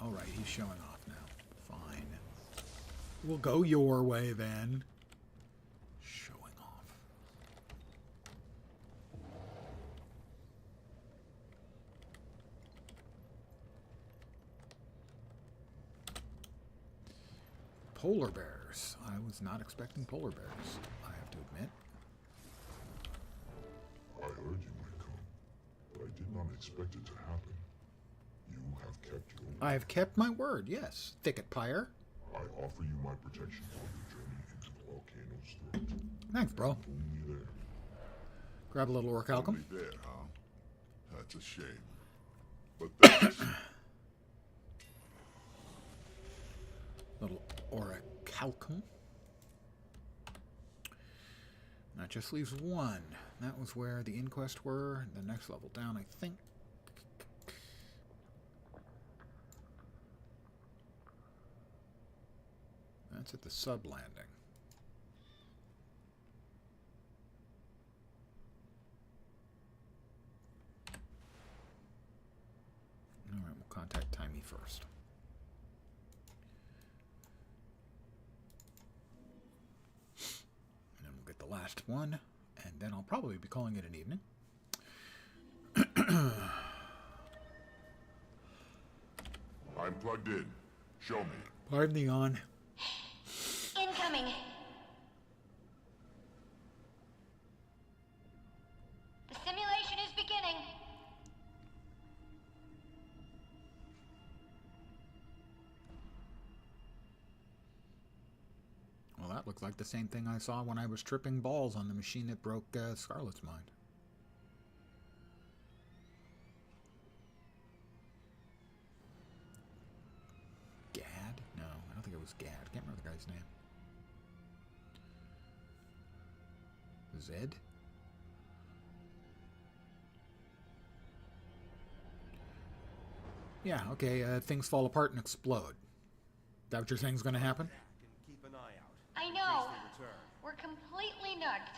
Alright, he's showing off now. Fine. We'll go your way then. Showing off. Polar bears. I was not expecting polar bears, I have to admit. I heard you might come, but I did not expect it to happen. You have kept your word. I have kept my word, yes. Thicket Pyre. I offer you my protection on your journey into the volcano's throat. Thanks, bro. Only there. Grab a little orichalcum. Only there, huh? That's a shame. But thanks. Little orichalcum. That just leaves one. That was where the inquest were. The next level down, I think. That's at the sub-landing. Alright, we'll contact Timey first. And then we'll get the last one, and then I'll probably be calling it an evening. I'm plugged in. Show me. Pardon the yawn. Incoming. The simulation is beginning. Well, that looks like the same thing I saw when I was tripping balls on the machine that broke Scarlet's mind. Gad? No, I don't think it was Gad. I can't remember the guy's name. Zed? Yeah, okay, things fall apart and explode. That what you're saying is going to happen? Keep an eye out. I know. We're completely nooked.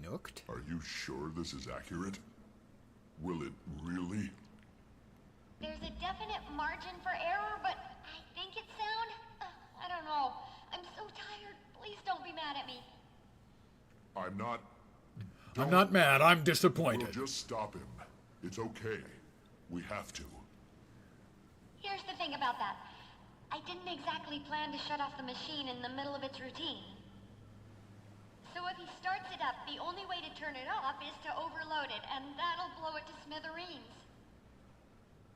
Nooked? Are you sure this is accurate? Will it really? There's a definite margin for error, but I think it's sound. I don't know. I'm so tired. Please don't be mad at me. I'm not... I'm not mad. I'm disappointed. We'll just stop him. It's okay. We have to. Here's the thing about that. I didn't exactly plan to shut off the machine in the middle of its routine. So if he starts it up, the only way to turn it off is to overload it, and that'll blow it to smithereens.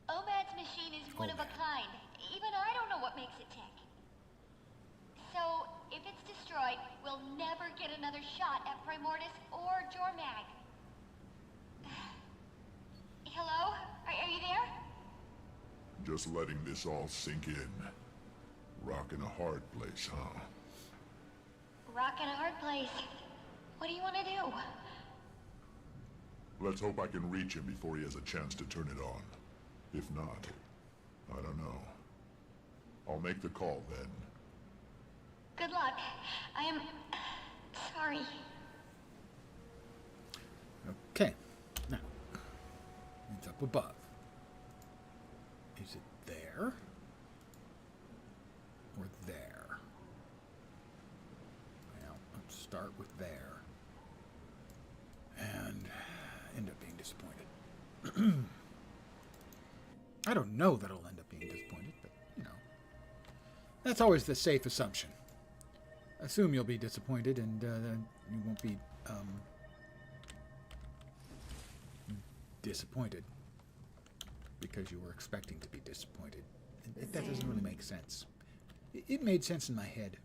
OMAD's machine is one of a kind. Even I don't know what makes it tick. So, if it's destroyed, we'll never get another shot at Primordus or Jormag. Hello? Are you there? Just letting this all sink in. Rockin' a hard place, huh? Rockin' a hard place. What do you want to do? Let's hope I can reach him before he has a chance to turn it on. If not, I don't know. I'll make the call then. Good luck. I am... sorry. Okay. Now, it's up above. Is it there? Or there? Well, let's start with there. And end up being disappointed. I don't know that I'll end up being disappointed, but, you know. That's always the safe assumption. Assume you'll be disappointed, and you won't be disappointed because you were expecting to be disappointed. That doesn't really make sense. It made sense in my head.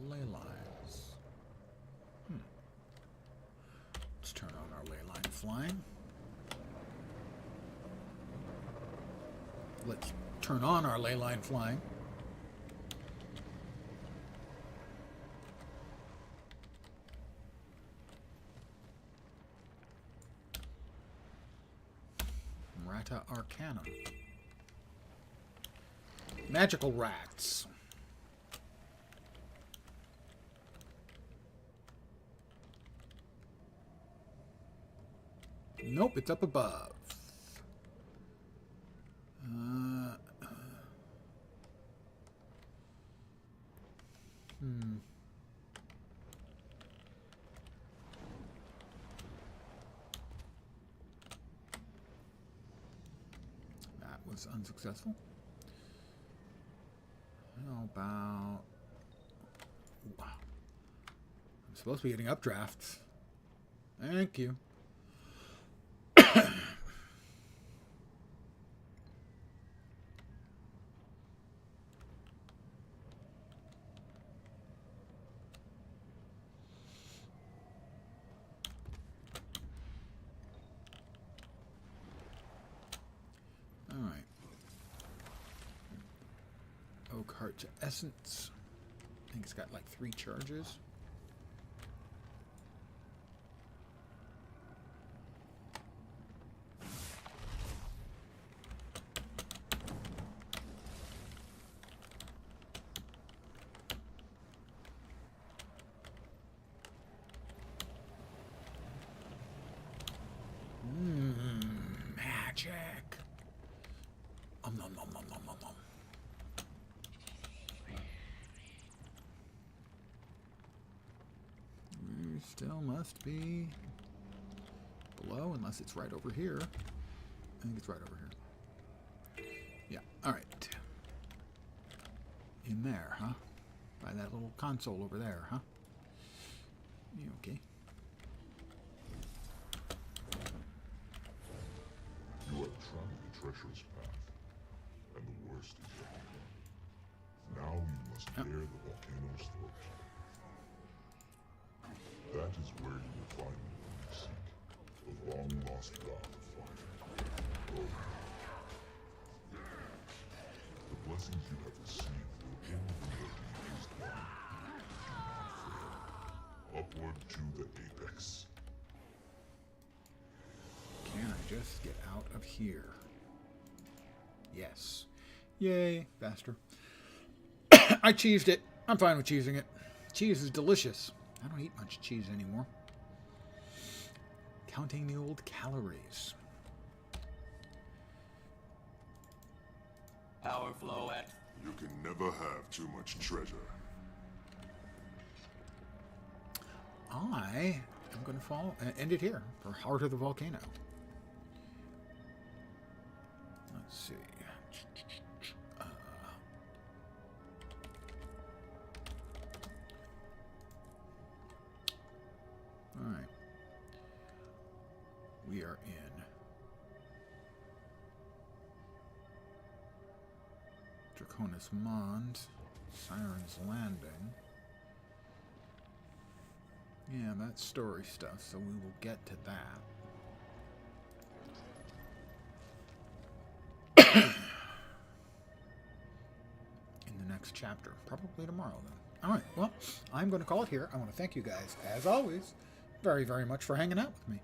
Ley lines. Let's turn on our ley line flying. Let's turn on our ley line flying. Rata Arcanum. Magical rats. Nope, it's up above. That was unsuccessful. How about... Wow. I'm supposed to be getting updrafts. Thank you. Alright. Oak Heart to Essence. I think it's got like 3 charges. Magic. Nom nom nom nom nom nom. We still must be below, unless it's right over here. I think it's right over here. Yeah, alright. In there, huh? By that little console over there, huh? You okay? You have traveled a treacherous path, and the worst is yet to come. Now you must bear the volcano's throat. That is where you will find the one you seek, the long-lost god of fire. Oh. The blessings you have received will end when your deed is done. Do not fail. Upward to the apex. Can I just get out of here? Yes. Yay, faster. I cheesed it. I'm fine with cheesing it. Cheese is delicious. I don't eat much cheese anymore. Counting the old calories. Power flow at... You can never have too much treasure. I am going to end it here for Heart of the Volcano. see. All right. We are in Draconis Mond, Siren's Landing. Yeah, that's story stuff, so we will get to that. In the next chapter. Probably tomorrow, then. Alright, well, I'm going to call it here. I want to thank you guys, as always, very, very much for hanging out with me.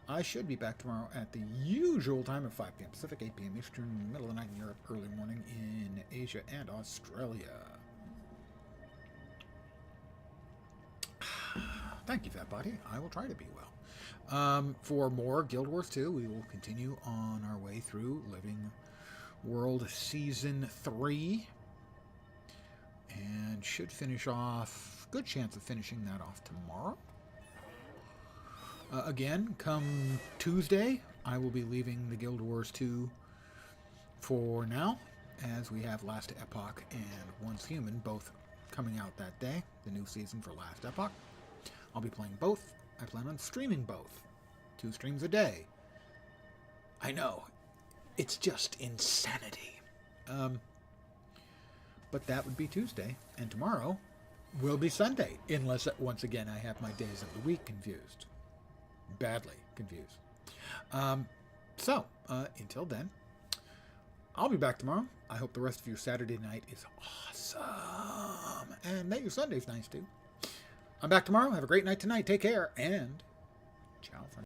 I should be back tomorrow at the usual time of 5 p.m. Pacific, 8 p.m. Eastern, middle of the night in Europe, early morning in Asia and Australia. Thank you, Fat Body. I will try to be well. For more Guild Wars 2, we will continue on our way through Living World Season 3. And should finish off, good chance of finishing that off tomorrow. Again, come Tuesday, I will be leaving the Guild Wars 2 for now, as we have Last Epoch and Once Human both coming out that day, the new season for Last Epoch. I'll be playing both. I plan on streaming both. 2 streams a day. I know. It's just insanity. But that would be Tuesday, and tomorrow will be Sunday, unless once again I have my days of the week confused. Badly confused. Until then, I'll be back tomorrow. I hope the rest of your Saturday night is awesome. And that your Sunday's nice too. I'm back tomorrow. Have a great night tonight. Take care, and ciao for now.